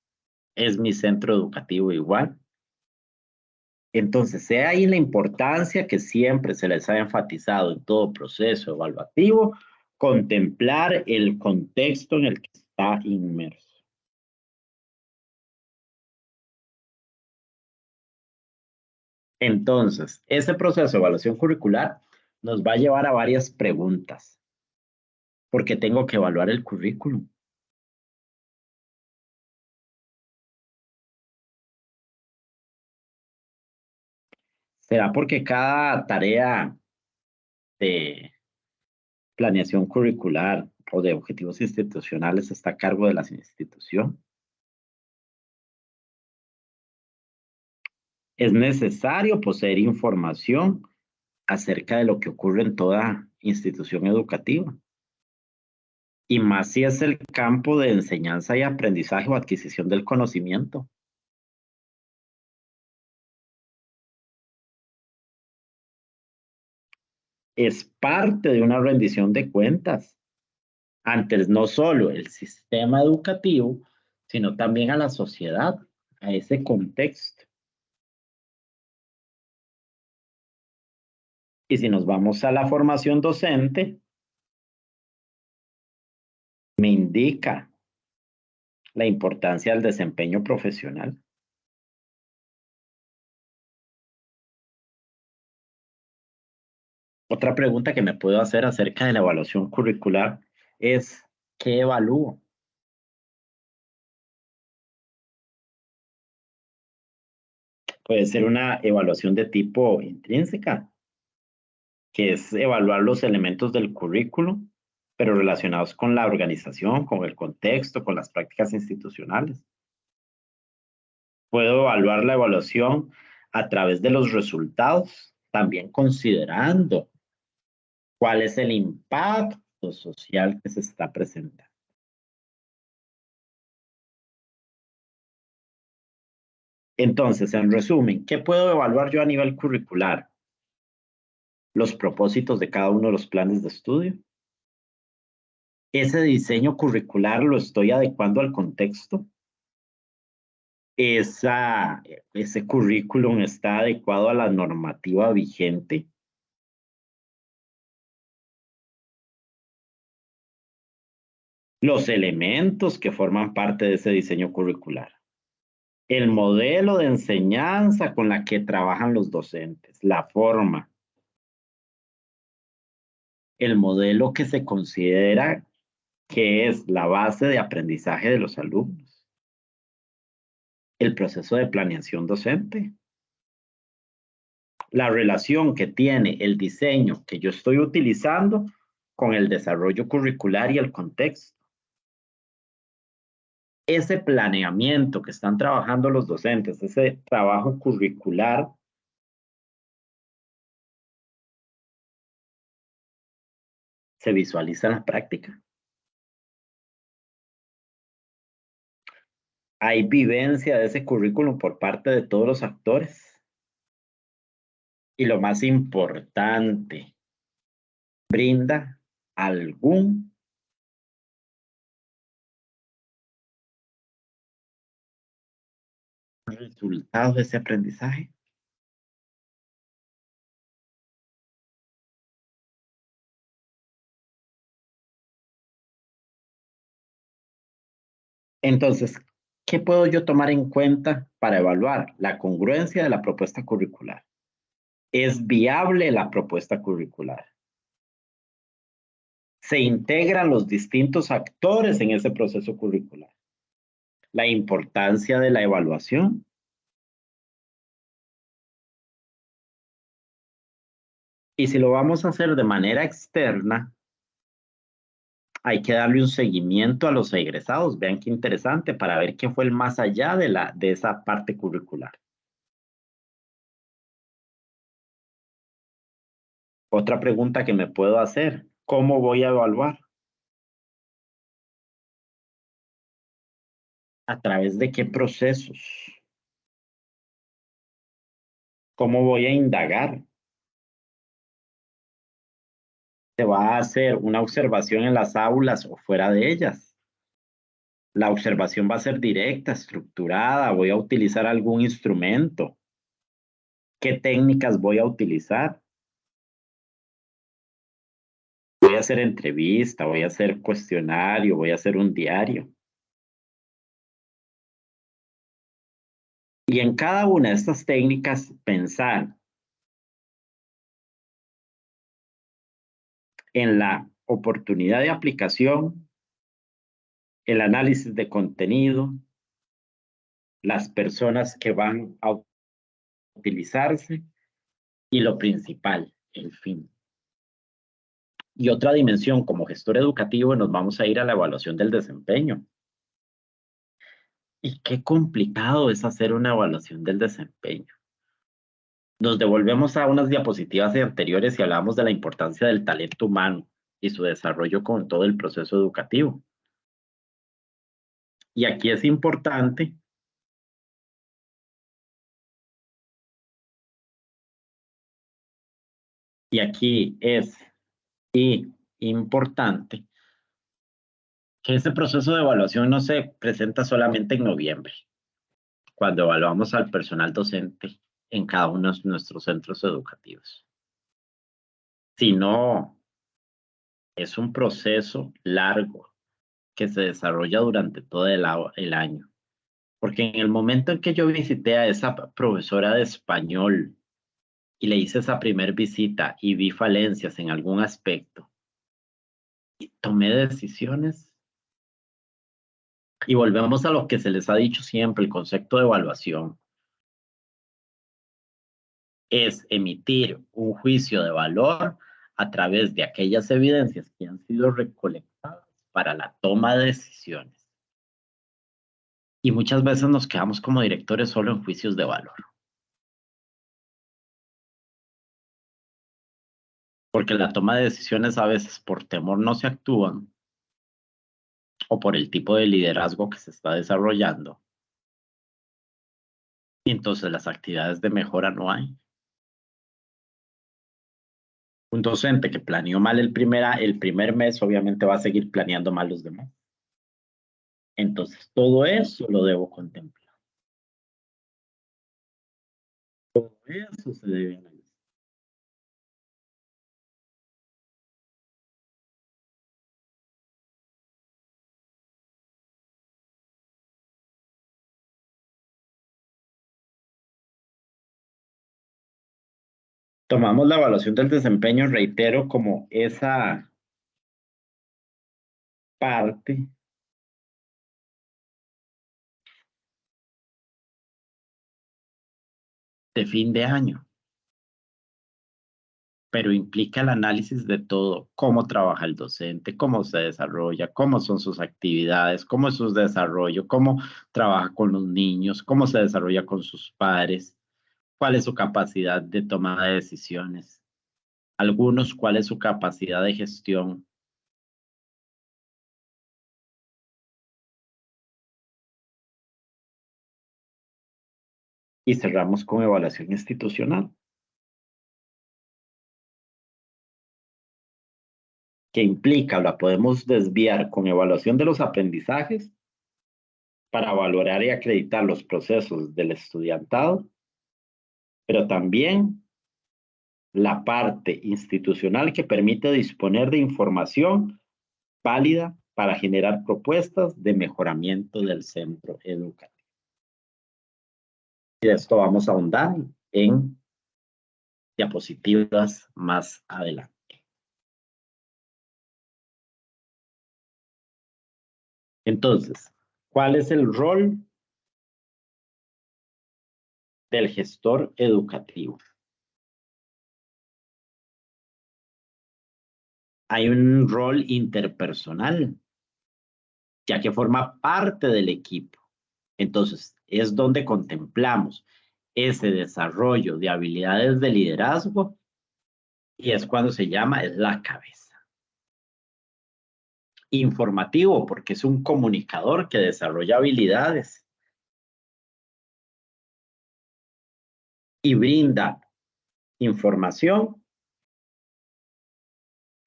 es mi centro educativo igual. Entonces, sea ahí la importancia que siempre se les ha enfatizado en todo proceso evaluativo, contemplar el contexto en el que está inmerso. Entonces, ese proceso de evaluación curricular nos va a llevar a varias preguntas, porque tengo que evaluar el currículum. ¿Será porque cada tarea de planeación curricular o de objetivos institucionales está a cargo de la institución? Es necesario poseer información acerca de lo que ocurre en toda institución educativa, y más si es el campo de enseñanza y aprendizaje o adquisición del conocimiento. Es parte de una rendición de cuentas ante no solo el sistema educativo, sino también a la sociedad, a ese contexto. Y si nos vamos a la formación docente, me indica la importancia del desempeño profesional. Otra pregunta que me puedo hacer acerca de la evaluación curricular es, ¿qué evalúo? Puede ser una evaluación de tipo intrínseca, que es evaluar los elementos del currículo, pero relacionados con la organización, con el contexto, con las prácticas institucionales. Puedo evaluar la evaluación a través de los resultados, también considerando cuál es el impacto social que se está presentando. Entonces, en resumen, ¿qué puedo evaluar yo a nivel curricular? Los propósitos de cada uno de los planes de estudio. Ese diseño curricular lo estoy adecuando al contexto. Ese currículum está adecuado a la normativa vigente. Los elementos que forman parte de ese diseño curricular. El modelo de enseñanza con la que trabajan los docentes, la forma, el modelo que se considera que es la base de aprendizaje de los alumnos, el proceso de planeación docente, la relación que tiene el diseño que yo estoy utilizando con el desarrollo curricular y el contexto. Ese planeamiento que están trabajando los docentes, ese trabajo curricular, se visualiza en la práctica. Hay vivencia de ese currículum por parte de todos los actores. Y lo más importante, brinda algún resultado de ese aprendizaje. Entonces, ¿qué puedo yo tomar en cuenta para evaluar la congruencia de la propuesta curricular? ¿Es viable la propuesta curricular? ¿Se integran los distintos actores en ese proceso curricular? La importancia de la evaluación. Y si lo vamos a hacer de manera externa, hay que darle un seguimiento a los egresados. Vean qué interesante para ver qué fue el más allá de esa parte curricular. Otra pregunta que me puedo hacer, ¿cómo voy a evaluar? ¿A través de qué procesos? ¿Cómo voy a indagar? ¿Se va a hacer una observación en las aulas o fuera de ellas? La observación va a ser directa, estructurada, voy a utilizar algún instrumento. ¿Qué técnicas voy a utilizar? Voy a hacer entrevista, voy a hacer cuestionario, voy a hacer un diario. Y en cada una de estas técnicas pensar en la oportunidad de aplicación, el análisis de contenido, las personas que van a utilizarse y lo principal, el fin. Y otra dimensión, como gestor educativo, nos vamos a ir a la evaluación del desempeño. Y qué complicado es hacer una evaluación del desempeño. Nos devolvemos a unas diapositivas anteriores y hablamos de la importancia del talento humano y su desarrollo con todo el proceso educativo. Y aquí es importante y aquí es importante que ese proceso de evaluación no se presenta solamente en noviembre, cuando evaluamos al personal docente en cada uno de nuestros centros educativos. sino es un proceso largo que se desarrolla durante todo el año. Porque en el momento en que yo visité a esa profesora de español y le hice esa primer visita y vi falencias en algún aspecto, y tomé decisiones. Y volvemos a lo que se les ha dicho siempre, el concepto de evaluación. Es emitir un juicio de valor a través de aquellas evidencias que han sido recolectadas para la toma de decisiones. Y muchas veces nos quedamos como directores solo en juicios de valor. Porque la toma de decisiones a veces por temor no se actúan o por el tipo de liderazgo que se está desarrollando. Y entonces las actividades de mejora no hay. Un docente que planeó mal el primer mes obviamente va a seguir planeando mal los demás. Entonces todo eso lo debo contemplar. Todo eso se debe analizar. Tomamos la evaluación del desempeño, reitero, como esa parte de fin de año, pero implica el análisis de todo, cómo trabaja el docente, cómo se desarrolla, cómo son sus actividades, cómo es su desarrollo, cómo trabaja con los niños, cómo se desarrolla con sus padres, cuál es su capacidad de toma de decisiones, algunos, cuál es su capacidad de gestión. Y cerramos con evaluación institucional, que implica, la podemos desviar con evaluación de los aprendizajes para valorar y acreditar los procesos del estudiantado, pero también la parte institucional que permite disponer de información válida para generar propuestas de mejoramiento del centro educativo. Y de esto vamos a ahondar en diapositivas más adelante. Entonces, ¿cuál es el rol del gestor educativo? Hay un rol interpersonal, ya que forma parte del equipo. Entonces, es donde contemplamos ese desarrollo de habilidades de liderazgo y es cuando se llama es la cabeza. Informativo, porque es un comunicador que desarrolla habilidades y brinda información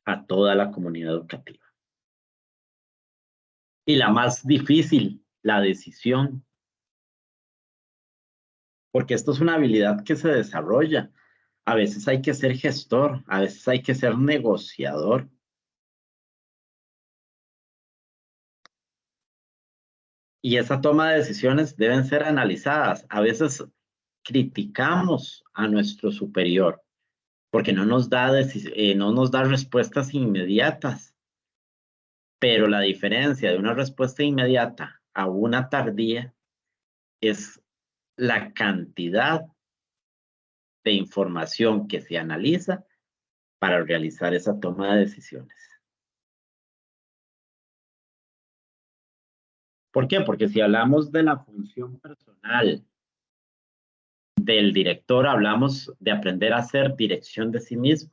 a toda la comunidad educativa. Y la más difícil, la decisión, porque esto es una habilidad que se desarrolla. A veces hay que ser gestor, a veces hay que ser negociador. Y esa toma de decisiones deben ser analizadas. A veces criticamos a nuestro superior porque no nos da respuestas inmediatas. Pero la diferencia de una respuesta inmediata a una tardía es la cantidad de información que se analiza para realizar esa toma de decisiones. ¿Por qué? Porque si hablamos de la función personal del director, hablamos de aprender a hacer dirección de sí mismo,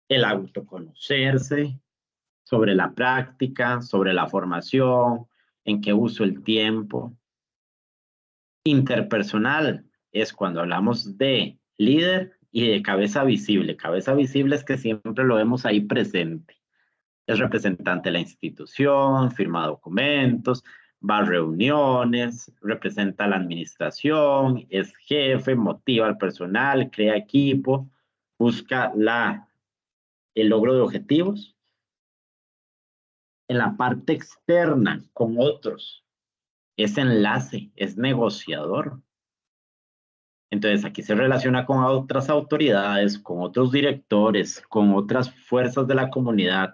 el autoconocerse, sobre la práctica, sobre la formación, en qué uso el tiempo. Interpersonal es cuando hablamos de líder y de cabeza visible. Cabeza visible es que siempre lo vemos ahí presente. Es representante de la institución, firma documentos, va a reuniones, representa a la administración, es jefe, motiva al personal, crea equipo. busca el logro de objetivos. En la parte externa, con otros, es enlace, es negociador. Entonces, aquí se relaciona con otras autoridades, con otros directores, con otras fuerzas de la comunidad.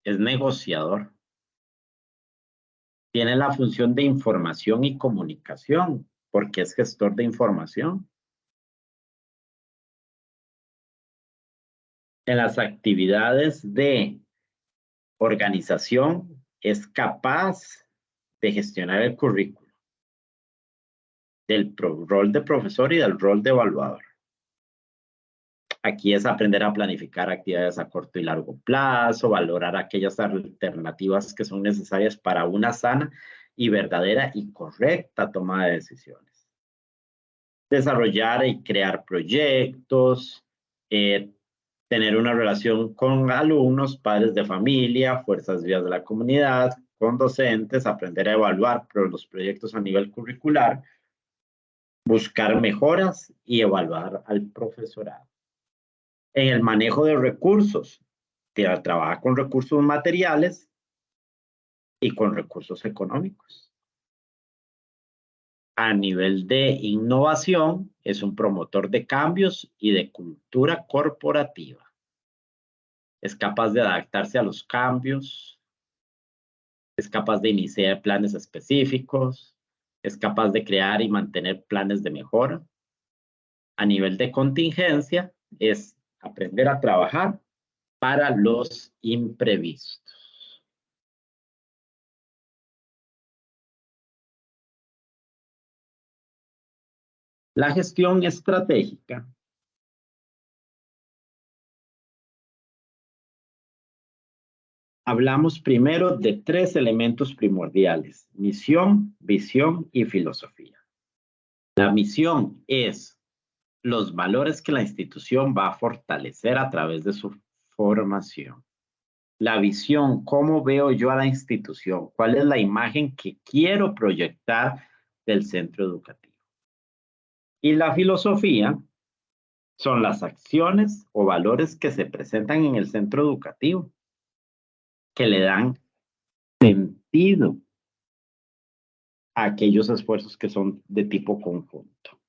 Es negociador. Tiene la función de información y comunicación, porque es gestor de información. En las actividades de organización, es capaz de gestionar el currículo, del rol de profesor y del rol de evaluador. Aquí es aprender a planificar actividades a corto y largo plazo, valorar aquellas alternativas que son necesarias para una sana y verdadera y correcta toma de decisiones. Desarrollar y crear proyectos, tener una relación con alumnos, padres de familia, fuerzas vivas de la comunidad, con docentes, aprender a evaluar los proyectos a nivel curricular, buscar mejoras y evaluar al profesorado. En el manejo de recursos, trabaja con recursos materiales y con recursos económicos. A nivel de innovación, es un promotor de cambios y de cultura corporativa. Es capaz de adaptarse a los cambios, es capaz de iniciar planes específicos, es capaz de crear y mantener planes de mejora. A nivel de contingencia, es aprender a trabajar para los imprevistos. La gestión estratégica hablamos primero de 3 elementos primordiales: misión, visión y filosofía. La misión es los valores que la institución va a fortalecer a través de su formación. La visión, ¿cómo veo yo a la institución? ¿Cuál es la imagen que quiero proyectar del centro educativo? Y la filosofía son las acciones o valores que se presentan en el centro educativo, que le dan sentido a aquellos esfuerzos que son de tipo conjunto.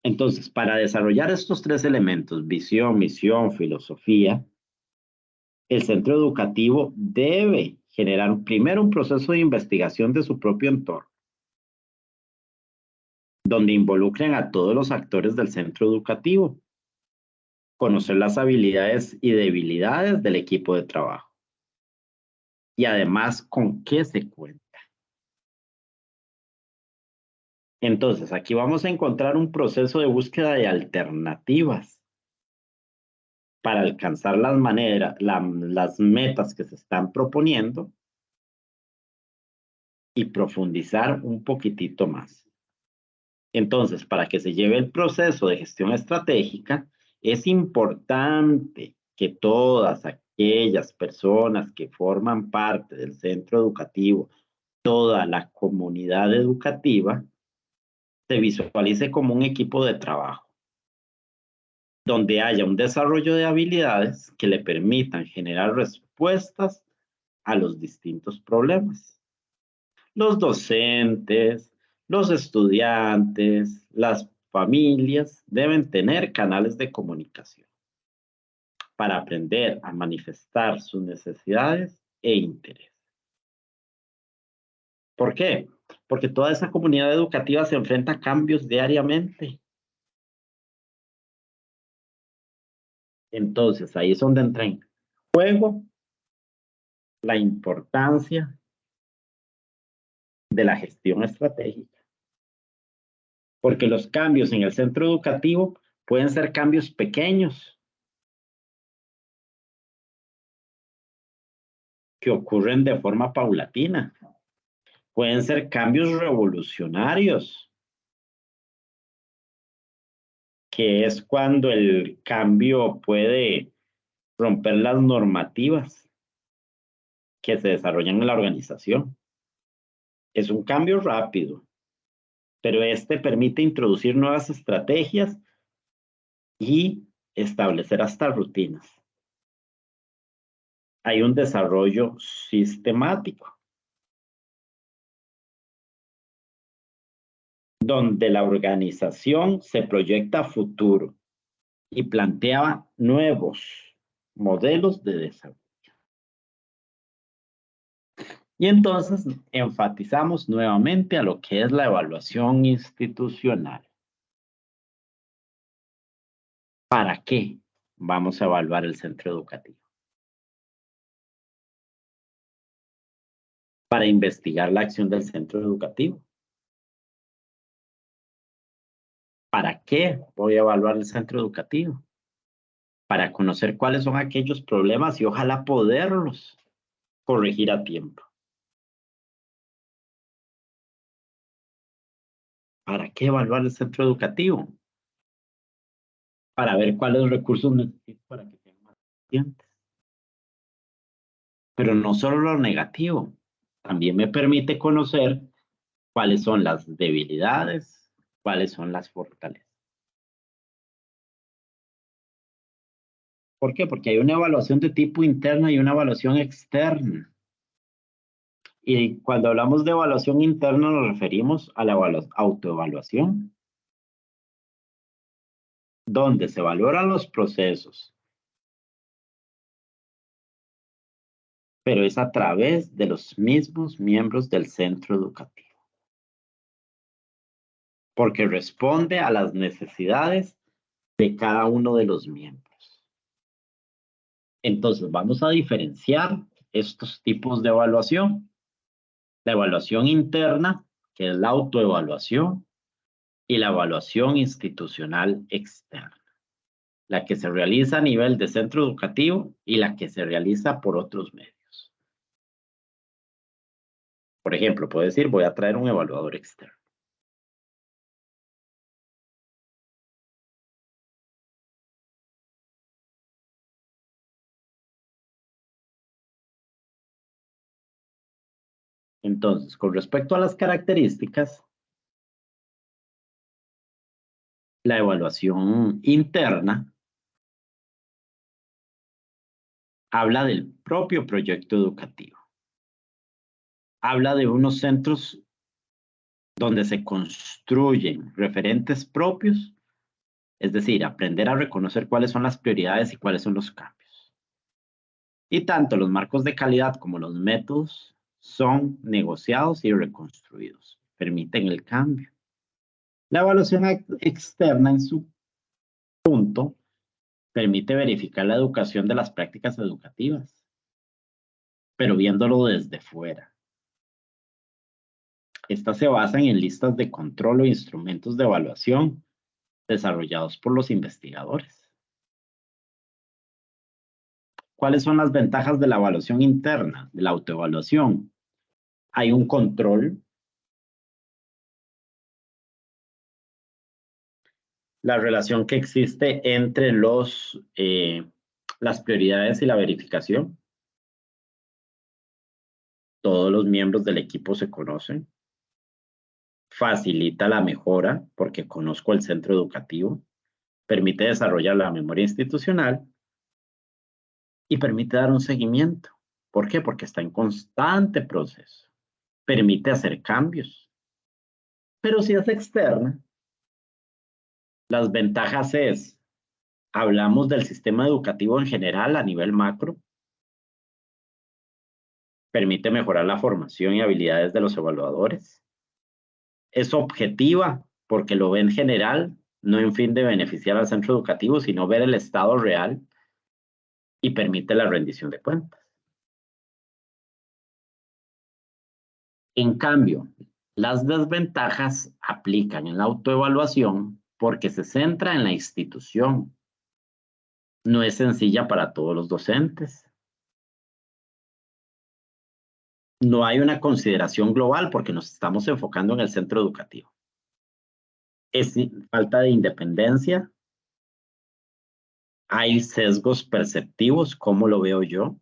Entonces, para desarrollar estos 3 elementos, visión, misión, filosofía, el centro educativo debe generar primero un proceso de investigación de su propio entorno, donde involucren a todos los actores del centro educativo, conocer las habilidades y debilidades del equipo de trabajo, y además con qué se cuenta. Entonces, aquí vamos a encontrar un proceso de búsqueda de alternativas para alcanzar las metas que se están proponiendo y profundizar un poquitito más. Entonces, para que se lleve el proceso de gestión estratégica, es importante que todas aquellas personas que forman parte del centro educativo, toda la comunidad educativa, se visualice como un equipo de trabajo, donde haya un desarrollo de habilidades que le permitan generar respuestas a los distintos problemas. Los docentes, los estudiantes, las familias deben tener canales de comunicación para aprender a manifestar sus necesidades e intereses. ¿Por qué? Porque toda esa comunidad educativa se enfrenta a cambios diariamente. Entonces, ahí es donde entra en juego la importancia de la gestión estratégica. Porque los cambios en el centro educativo pueden ser cambios pequeños que ocurren de forma paulatina. Pueden ser cambios revolucionarios, que es cuando el cambio puede romper las normativas que se desarrollan en la organización. Es un cambio rápido, pero este permite introducir nuevas estrategias y establecer hasta rutinas. Hay un desarrollo sistemático donde la organización se proyecta a futuro y planteaba nuevos modelos de desarrollo. Y entonces enfatizamos nuevamente a lo que es la evaluación institucional. ¿Para qué vamos a evaluar el centro educativo? Para investigar la acción del centro educativo. ¿Para qué voy a evaluar el centro educativo? Para conocer cuáles son aquellos problemas y ojalá poderlos corregir a tiempo. ¿Para qué evaluar el centro educativo? Para ver cuáles recursos necesito para que sean más eficientes. Pero no solo lo negativo, también me permite conocer cuáles son las debilidades, cuáles son las fortalezas. ¿Por qué? Porque hay una evaluación de tipo interna y una evaluación externa. Y cuando hablamos de evaluación interna nos referimos a la autoevaluación, donde se valoran los procesos, pero es a través de los mismos miembros del centro educativo, porque responde a las necesidades de cada uno de los miembros. Entonces, vamos a diferenciar estos tipos de evaluación. La evaluación interna, que es la autoevaluación, y la evaluación institucional externa, la que se realiza a nivel de centro educativo y la que se realiza por otros medios. Por ejemplo, puedo decir, voy a traer un evaluador externo. Entonces, con respecto a las características, la evaluación interna habla del propio proyecto educativo. Habla de unos centros donde se construyen referentes propios, es decir, aprender a reconocer cuáles son las prioridades y cuáles son los cambios. Y tanto los marcos de calidad como los métodos son negociados y reconstruidos, permiten el cambio. La evaluación externa en su punto permite verificar la educación de las prácticas educativas, pero viéndolo desde fuera. Estas se basan en listas de control o instrumentos de evaluación desarrollados por los investigadores. ¿Cuáles son las ventajas de la evaluación interna, de la autoevaluación? Hay un control. La relación que existe entre las prioridades y la verificación. Todos los miembros del equipo se conocen. Facilita la mejora porque conozco el centro educativo. Permite desarrollar la memoria institucional y permite dar un seguimiento. ¿Por qué? Porque está en constante proceso. Permite hacer cambios. Pero si es externa, las ventajas es, hablamos del sistema educativo en general a nivel macro, permite mejorar la formación y habilidades de los evaluadores, es objetiva porque lo ve en general, no en fin de beneficiar al centro educativo, sino ver el estado real y permite la rendición de cuentas. En cambio, las desventajas aplican en la autoevaluación porque se centra en la institución. No es sencilla para todos los docentes. No hay una consideración global porque nos estamos enfocando en el centro educativo. Es falta de independencia. Hay sesgos perceptivos, ¿cómo lo veo yo?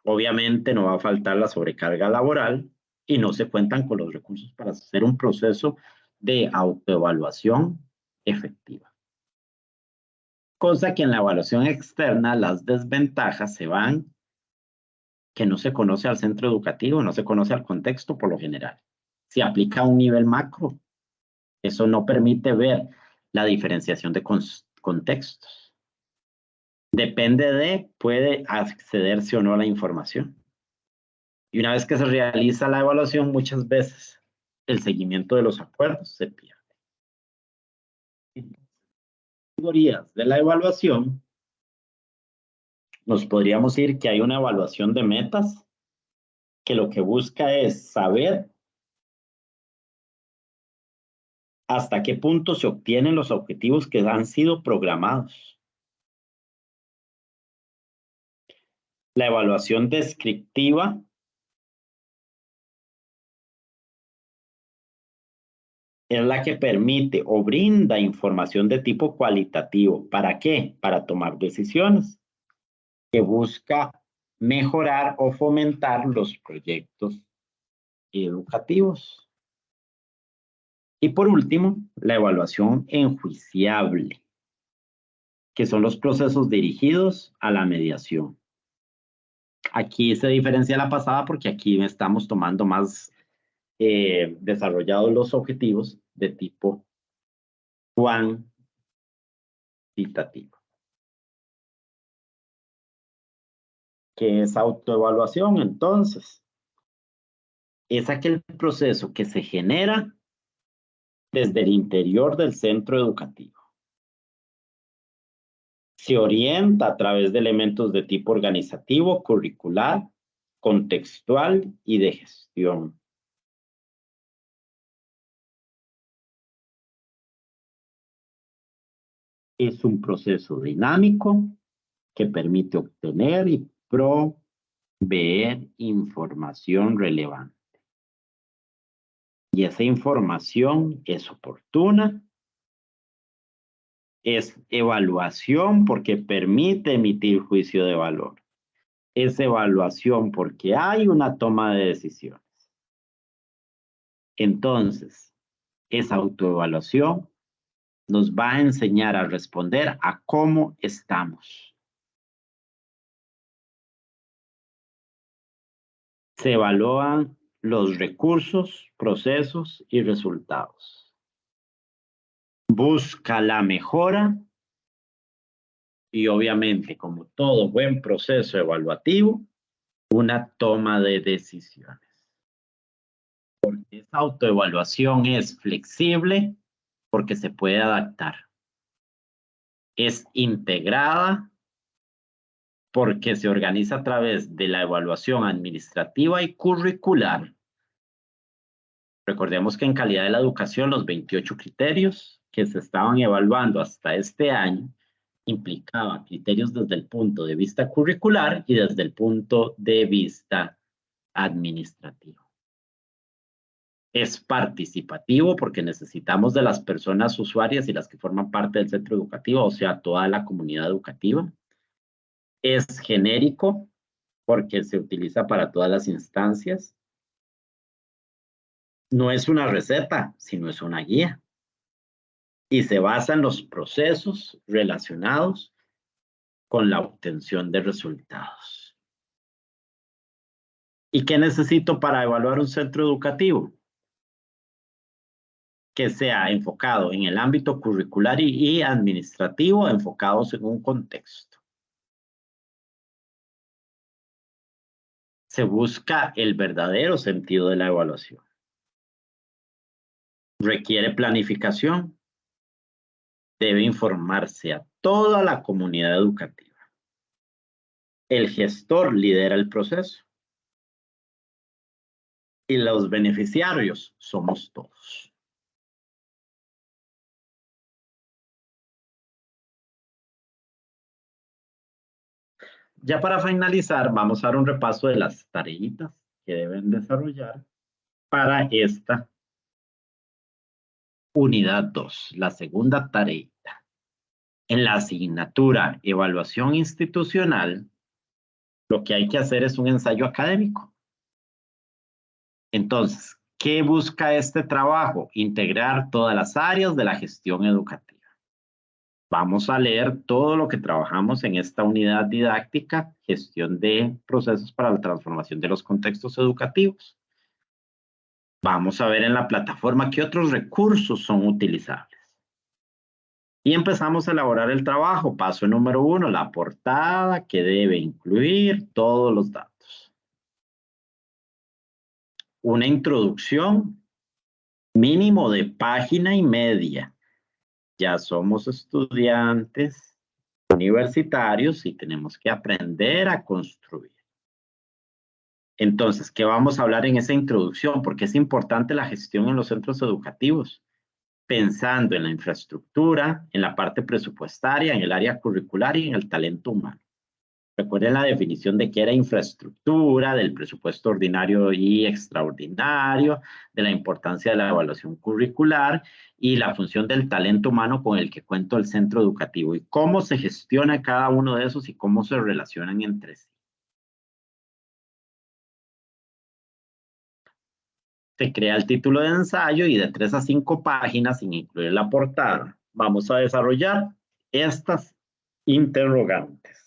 Obviamente no va a faltar la sobrecarga laboral y no se cuentan con los recursos para hacer un proceso de autoevaluación efectiva. Cosa que en la evaluación externa las desventajas se van que no se conoce al centro educativo, no se conoce al contexto por lo general. Se aplica a un nivel macro. Eso no permite ver la diferenciación de contextos. Depende de, puede accederse o no a la información. Y una vez que se realiza la evaluación, muchas veces el seguimiento de los acuerdos se pierde. Categorías de la evaluación, nos podríamos decir que hay una evaluación de metas, que lo que busca es saber hasta qué punto se obtienen los objetivos que han sido programados. La evaluación descriptiva es la que permite o brinda información de tipo cualitativo. ¿Para qué? Para tomar decisiones, que busca mejorar o fomentar los proyectos educativos. Y por último, la evaluación enjuiciable, que son los procesos dirigidos a la mediación. Aquí se diferencia la pasada porque aquí estamos tomando más desarrollados los objetivos de tipo cuantitativo. ¿Qué es autoevaluación? Entonces, es aquel proceso que se genera desde el interior del centro educativo. Se orienta a través de elementos de tipo organizativo, curricular, contextual y de gestión. Es un proceso dinámico que permite obtener y proveer información relevante. Y esa información es oportuna, es evaluación porque permite emitir juicio de valor. Es evaluación porque hay una toma de decisiones. Entonces, esa autoevaluación nos va a enseñar a responder a cómo estamos. Se evalúan los recursos, procesos y resultados. Busca la mejora y obviamente, como todo buen proceso evaluativo, una toma de decisiones. Porque esa autoevaluación es flexible porque se puede adaptar. Es integrada porque se organiza a través de la evaluación administrativa y curricular. Recordemos que en calidad de la educación los 28 criterios que se estaban evaluando hasta este año implicaban criterios desde el punto de vista curricular y desde el punto de vista administrativo. Es participativo porque necesitamos de las personas usuarias y las que forman parte del centro educativo, o sea, toda la comunidad educativa. Es genérico porque se utiliza para todas las instancias. No es una receta, sino es una guía. Y se basa en los procesos relacionados con la obtención de resultados. ¿Y qué necesito para evaluar un centro educativo? Que sea enfocado en el ámbito curricular y administrativo, enfocados en un contexto. Se busca el verdadero sentido de la evaluación. Requiere planificación. Debe informarse a toda la comunidad educativa. El gestor lidera el proceso. Y los beneficiarios somos todos. Ya para finalizar, vamos a dar un repaso de las tareitas que deben desarrollar para esta unidad 2, la segunda tareita. En la asignatura Evaluación Institucional, lo que hay que hacer es un ensayo académico. Entonces, ¿qué busca este trabajo? Integrar todas las áreas de la gestión educativa. Vamos a leer todo lo que trabajamos en esta unidad didáctica, gestión de procesos para la transformación de los contextos educativos. Vamos a ver en la plataforma qué otros recursos son utilizables. Y empezamos a elaborar el trabajo. Paso número 1, la portada que debe incluir todos los datos. Una introducción mínimo de página y media. Ya somos estudiantes universitarios y tenemos que aprender a construir. Entonces, ¿qué vamos a hablar en esa introducción? Porque es importante la gestión en los centros educativos, pensando en la infraestructura, en la parte presupuestaria, en el área curricular y en el talento humano. Recuerden la definición de qué era infraestructura, del presupuesto ordinario y extraordinario, de la importancia de la evaluación curricular y la función del talento humano con el que cuenta el centro educativo y cómo se gestiona cada uno de esos y cómo se relacionan entre sí. Se crea el título de ensayo y de 3 a 5 páginas, sin incluir la portada, vamos a desarrollar estas interrogantes.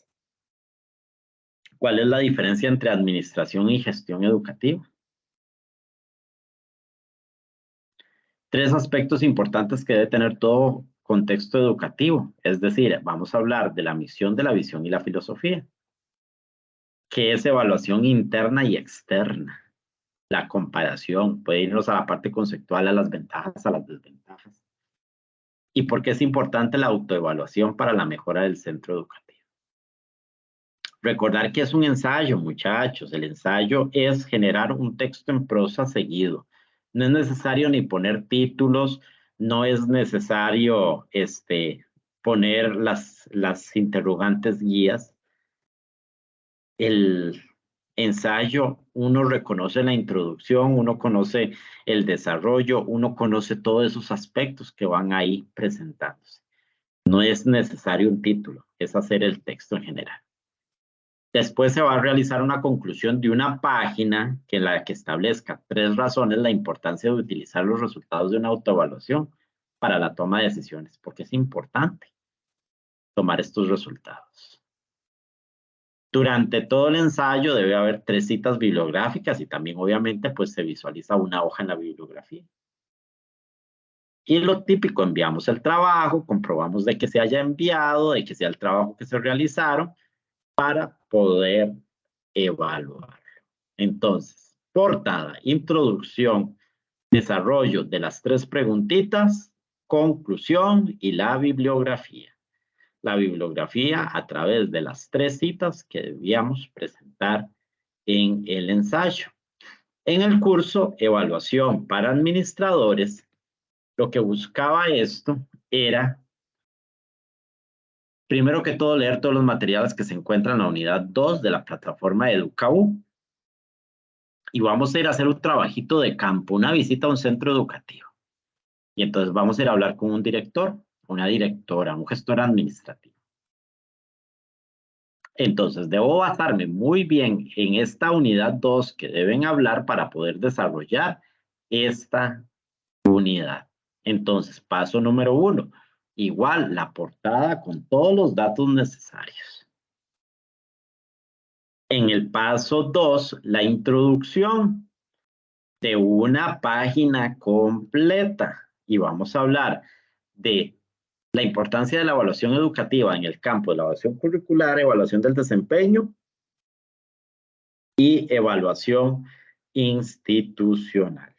¿Cuál es la diferencia entre administración y gestión educativa? 3 aspectos importantes que debe tener todo contexto educativo. Es decir, vamos a hablar de la misión, de la visión y la filosofía. ¿Qué es evaluación interna y externa? La comparación, puede irnos a la parte conceptual, a las ventajas, a las desventajas. ¿Y por qué es importante la autoevaluación para la mejora del centro educativo? Recordar que es un ensayo, muchachos. El ensayo es generar un texto en prosa seguido. No es necesario ni poner títulos, no es necesario poner las interrogantes guías. El ensayo, uno reconoce la introducción, uno conoce el desarrollo, uno conoce todos esos aspectos que van ahí presentándose. No es necesario un título, es hacer el texto en general. Después se va a realizar una conclusión de una página que la que establezca 3 razones la importancia de utilizar los resultados de una autoevaluación para la toma de decisiones, porque es importante tomar estos resultados. Durante todo el ensayo debe haber 3 citas bibliográficas y también obviamente pues se visualiza una hoja en la bibliografía. Y lo típico, enviamos el trabajo, comprobamos de que se haya enviado, de que sea el trabajo que se realizaron para poder evaluar. Entonces, portada, introducción, desarrollo de las 3 preguntitas, conclusión y la bibliografía. La bibliografía a través de las 3 citas que debíamos presentar en el ensayo. En el curso Evaluación para Administradores, lo que buscaba esto era, primero que todo, leer todos los materiales que se encuentran en la unidad 2 de la plataforma EducaU. Y vamos a ir a hacer un trabajito de campo, una visita a un centro educativo. Y entonces vamos a ir a hablar con un director, una directora, un gestor administrativo. Entonces, debo basarme muy bien en esta unidad 2 que deben hablar para poder desarrollar esta unidad. Entonces, paso número 1, igual la portada con todos los datos necesarios. En el paso 2, la introducción de una página completa. Y vamos a hablar de la importancia de la evaluación educativa en el campo de la evaluación curricular, evaluación del desempeño y evaluación institucional.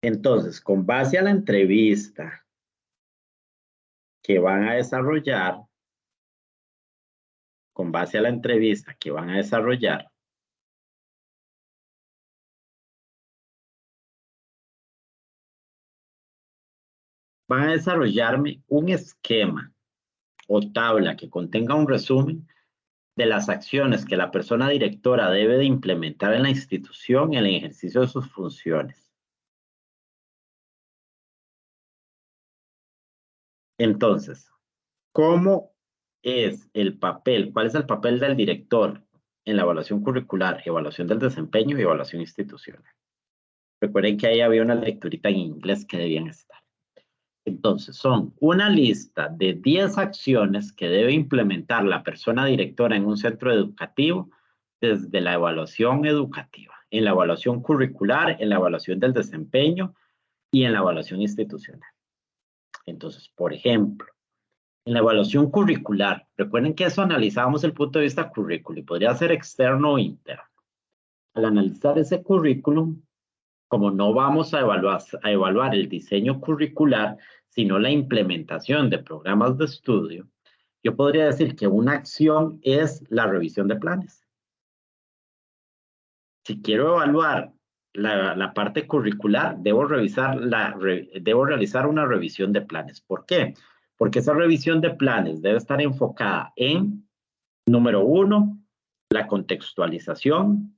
Entonces, con base a la entrevista que van a desarrollar, van a desarrollarme un esquema o tabla que contenga un resumen de las acciones que la persona directora debe de implementar en la institución en el ejercicio de sus funciones. Entonces, ¿cómo es el papel? ¿Cuál es el papel del director en la evaluación curricular, evaluación del desempeño y evaluación institucional? Recuerden que ahí había una lecturita en inglés que debían estar. Entonces, son una lista de 10 acciones que debe implementar la persona directora en un centro educativo desde la evaluación educativa, en la evaluación curricular, en la evaluación del desempeño y en la evaluación institucional. Entonces, por ejemplo, en la evaluación curricular, recuerden que eso analizábamos el punto de vista currículo y podría ser externo o interno. Al analizar ese currículum, como no vamos a evaluar el diseño curricular, sino la implementación de programas de estudio, yo podría decir que una acción es la revisión de planes. Si quiero evaluar la parte curricular, debo realizar una revisión de planes. ¿Por qué? Porque esa revisión de planes debe estar enfocada en, número 1, la contextualización.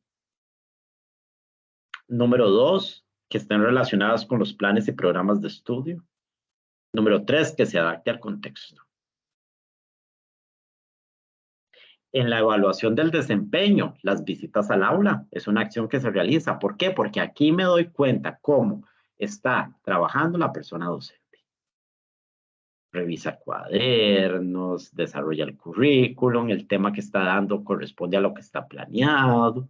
Número 2, que estén relacionadas con los planes y programas de estudio. Número 3, que se adapte al contexto. En la evaluación del desempeño, las visitas al aula es una acción que se realiza. ¿Por qué? Porque aquí me doy cuenta cómo está trabajando la persona docente. Revisa cuadernos, desarrolla el currículum, el tema que está dando corresponde a lo que está planeado.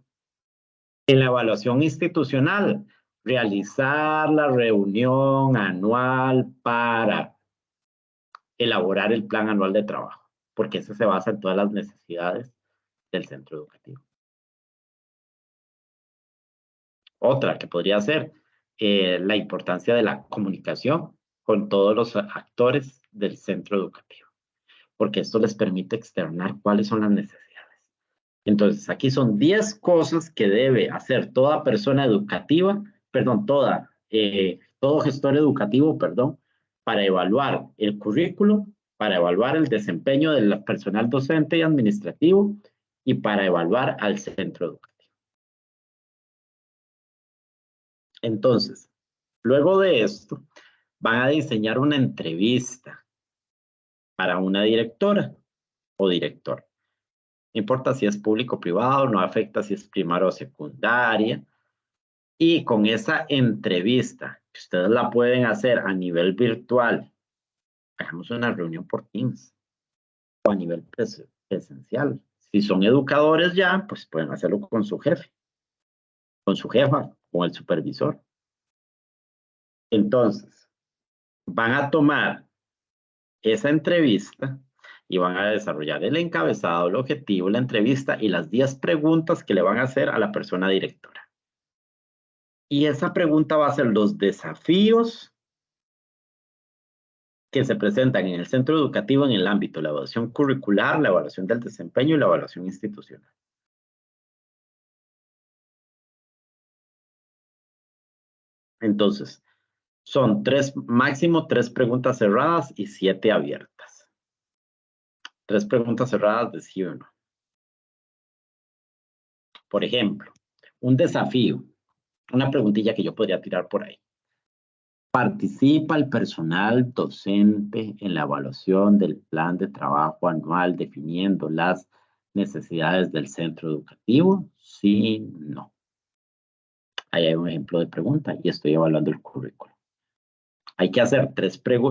En la evaluación institucional, realizar la reunión anual para elaborar el plan anual de trabajo, porque eso se basa en todas las necesidades del centro educativo. Otra que podría ser la importancia de la comunicación con todos los actores del centro educativo, porque esto les permite externar cuáles son las necesidades. Entonces, aquí son 10 cosas que debe hacer toda persona educativa, perdón, todo gestor educativo, perdón, para evaluar el currículo, para evaluar el desempeño del personal docente y administrativo y para evaluar al centro educativo. Entonces, luego de esto, van a diseñar una entrevista para una directora o director. No importa si es público o privado, no afecta si es primaria o secundaria. Y con esa entrevista, que ustedes la pueden hacer a nivel virtual, hagamos una reunión por Teams o a nivel presencial. Si son educadores ya, pues pueden hacerlo con su jefe, con su jefa, con el supervisor. Entonces, van a tomar esa entrevista y van a desarrollar el encabezado, el objetivo, la entrevista y las 10 preguntas que le van a hacer a la persona directora. Y esa pregunta va a ser los desafíos que se presentan en el centro educativo en el ámbito de la evaluación curricular, la evaluación del desempeño y la evaluación institucional. Entonces, son máximo 3 preguntas cerradas y 7 abiertas. 3 preguntas cerradas de sí o no. Por ejemplo, un desafío, una preguntilla que yo podría tirar por ahí. ¿Participa el personal docente en la evaluación del plan de trabajo anual definiendo las necesidades del centro educativo? Sí, no. Ahí hay un ejemplo de pregunta y estoy evaluando el currículo. Hay que hacer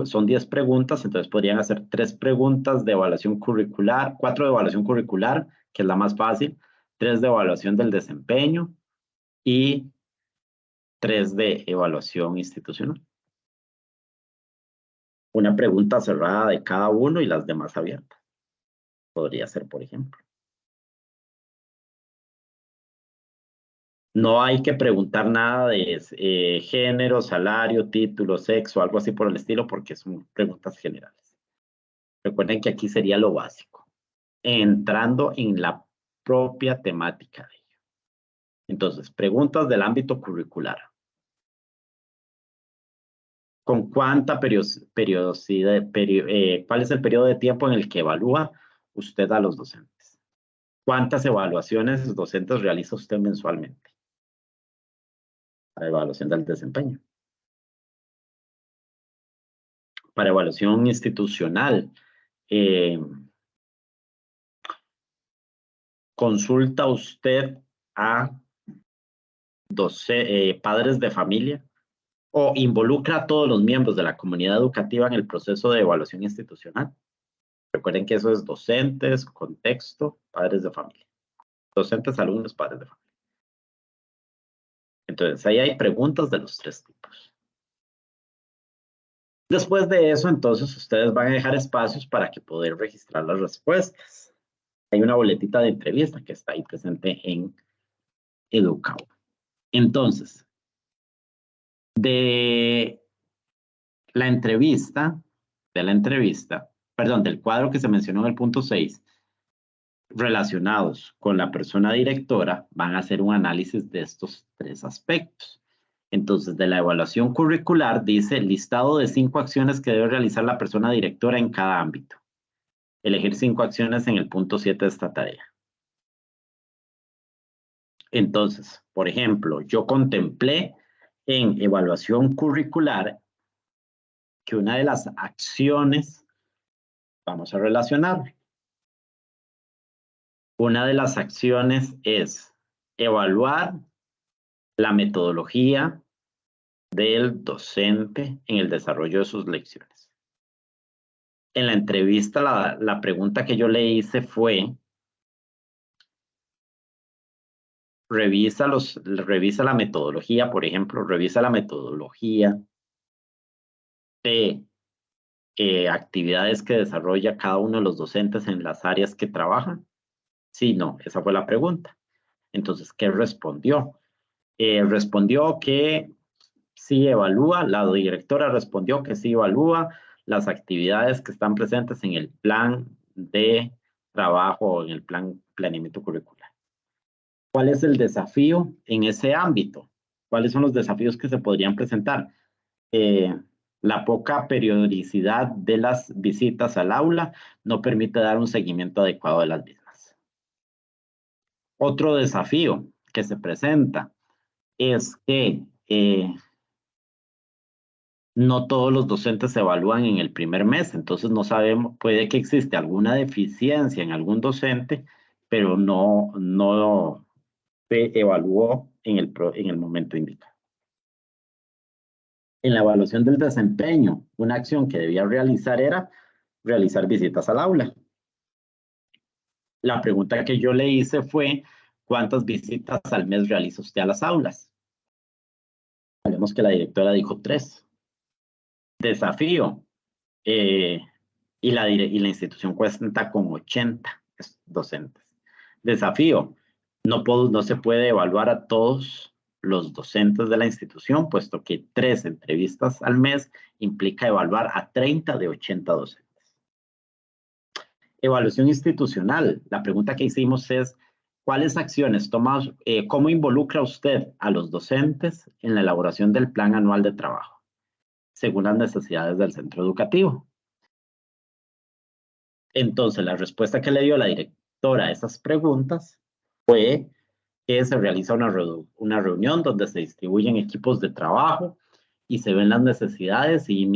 son 10 preguntas, entonces podrían hacer 3 preguntas de evaluación curricular, 4 de evaluación curricular, que es la más fácil, 3 de evaluación del desempeño y 3 de evaluación institucional. Una pregunta cerrada de cada uno y las demás abiertas. Podría ser, por ejemplo. No hay que preguntar nada de género, salario, título, sexo, algo así por el estilo, porque son preguntas generales. Recuerden que aquí sería lo básico, entrando en la propia temática de ello. Entonces, preguntas del ámbito curricular. ¿Con cuánta periodicidad, cuál es el periodo de tiempo en el que evalúa usted a los docentes? ¿Cuántas evaluaciones docentes realiza usted mensualmente? Para evaluación del desempeño. Para evaluación institucional, consulta usted a padres de familia o involucra a todos los miembros de la comunidad educativa en el proceso de evaluación institucional. Recuerden que eso es docentes, contexto, padres de familia. Docentes, alumnos, padres de familia. Entonces, ahí hay preguntas de los 3 tipos. Después de eso, entonces, ustedes van a dejar espacios para que poder registrar las respuestas. Hay una boletita de entrevista que está ahí presente en Educao. Entonces, del cuadro que se mencionó en el punto 6, relacionados con la persona directora, van a hacer un análisis de estos 3 aspectos. Entonces, de la evaluación curricular, dice listado de 5 acciones que debe realizar la persona directora en cada ámbito. Elegir 5 acciones en el punto 7 de esta tarea. Entonces, por ejemplo, yo contemplé en evaluación curricular que una de las acciones, vamos a relacionar. Una de las acciones es evaluar la metodología del docente en el desarrollo de sus lecciones. En la entrevista, la pregunta que yo le hice fue, revisa la metodología, por ejemplo, revisa la metodología de actividades que desarrolla cada uno de los docentes en las áreas que trabajan. Sí, no, esa fue la pregunta. Entonces, ¿qué respondió? Respondió que sí evalúa, la directora respondió que sí evalúa las actividades que están presentes en el plan de trabajo, en el planeamiento curricular. ¿Cuál es el desafío en ese ámbito? ¿Cuáles son los desafíos que se podrían presentar? La poca periodicidad de las visitas al aula no permite dar un seguimiento adecuado de las mismas. Otro desafío que se presenta es que no todos los docentes se evalúan en el primer mes, entonces no sabemos, puede que existe alguna deficiencia en algún docente, pero no se evaluó en el momento indicado. En la evaluación del desempeño, una acción que debía realizar era realizar visitas al aula. La pregunta que yo le hice fue, ¿cuántas visitas al mes realiza usted a las aulas? Sabemos que la directora dijo 3. Desafío. Y la institución cuenta con 80 docentes. Desafío. No se puede evaluar a todos los docentes de la institución, puesto que 3 entrevistas al mes implica evaluar a 30 de 80 docentes. Evaluación institucional. La pregunta que hicimos es, ¿cuáles acciones toma, cómo involucra usted a los docentes en la elaboración del plan anual de trabajo, según las necesidades del centro educativo? Entonces, la respuesta que le dio la directora a esas preguntas fue que se realiza una reunión donde se distribuyen equipos de trabajo y se ven las necesidades y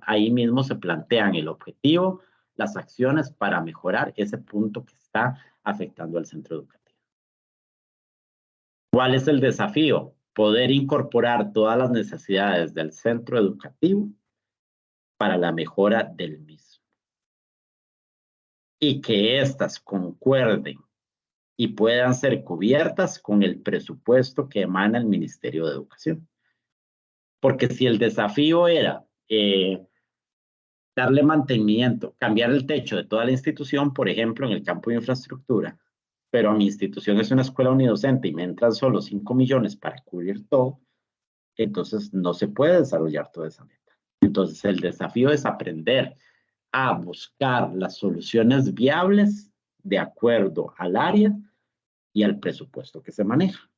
ahí mismo se plantean el objetivo, las acciones para mejorar ese punto que está afectando al centro educativo. ¿Cuál es el desafío? Poder incorporar todas las necesidades del centro educativo para la mejora del mismo. Y que éstas concuerden y puedan ser cubiertas con el presupuesto que emana el Ministerio de Educación. Porque si el desafío era darle mantenimiento, cambiar el techo de toda la institución, por ejemplo, en el campo de infraestructura, pero mi institución es una escuela unidocente y me entran solo 5 millones para cubrir todo, entonces no se puede desarrollar toda esa meta. Entonces el desafío es aprender a buscar las soluciones viables de acuerdo al área y al presupuesto que se maneja.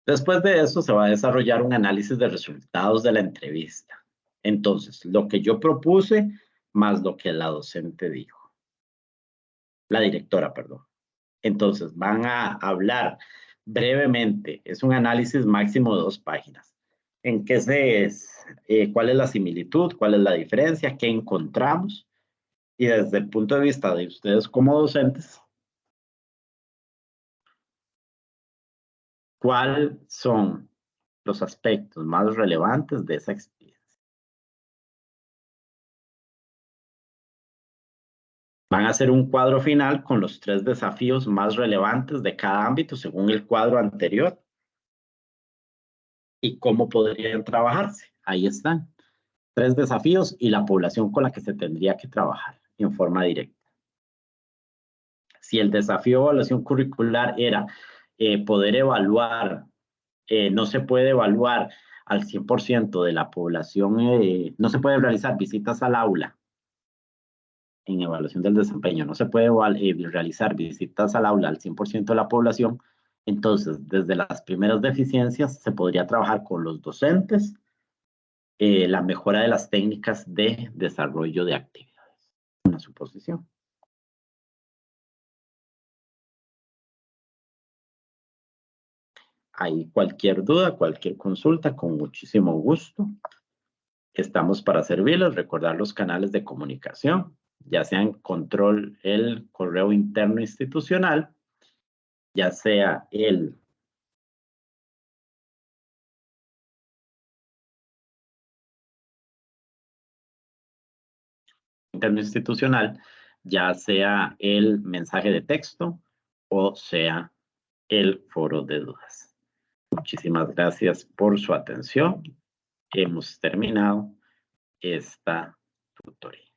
Después de eso se va a desarrollar un análisis de resultados de la entrevista. Entonces, lo que yo propuse más lo que la docente dijo. La directora, perdón. Entonces, van a hablar brevemente. Es un análisis máximo de 2 páginas. ¿En qué cuál es la similitud? ¿Cuál es la diferencia? ¿Qué encontramos? Y desde el punto de vista de ustedes como docentes, ¿Cuáles son los aspectos más relevantes de esa experiencia? Van a hacer un cuadro final con los 3 desafíos más relevantes de cada ámbito según el cuadro anterior y cómo podrían trabajarse. Ahí están. 3 desafíos y la población con la que se tendría que trabajar en forma directa. Si el desafío de evaluación curricular era poder evaluar, no se puede evaluar al 100% de la población, no se puede realizar visitas al aula en evaluación del desempeño, no se puede realizar visitas al aula al 100% de la población, entonces desde las primeras deficiencias se podría trabajar con los docentes, la mejora de las técnicas de desarrollo de actividades. Una suposición. Hay cualquier duda, cualquier consulta, con muchísimo gusto. Estamos para servirles, recordar los canales de comunicación, ya sea en control, el correo interno institucional, ya sea el interno institucional, ya sea el mensaje de texto o sea el foro de dudas. Muchísimas gracias por su atención. Hemos terminado esta tutoría.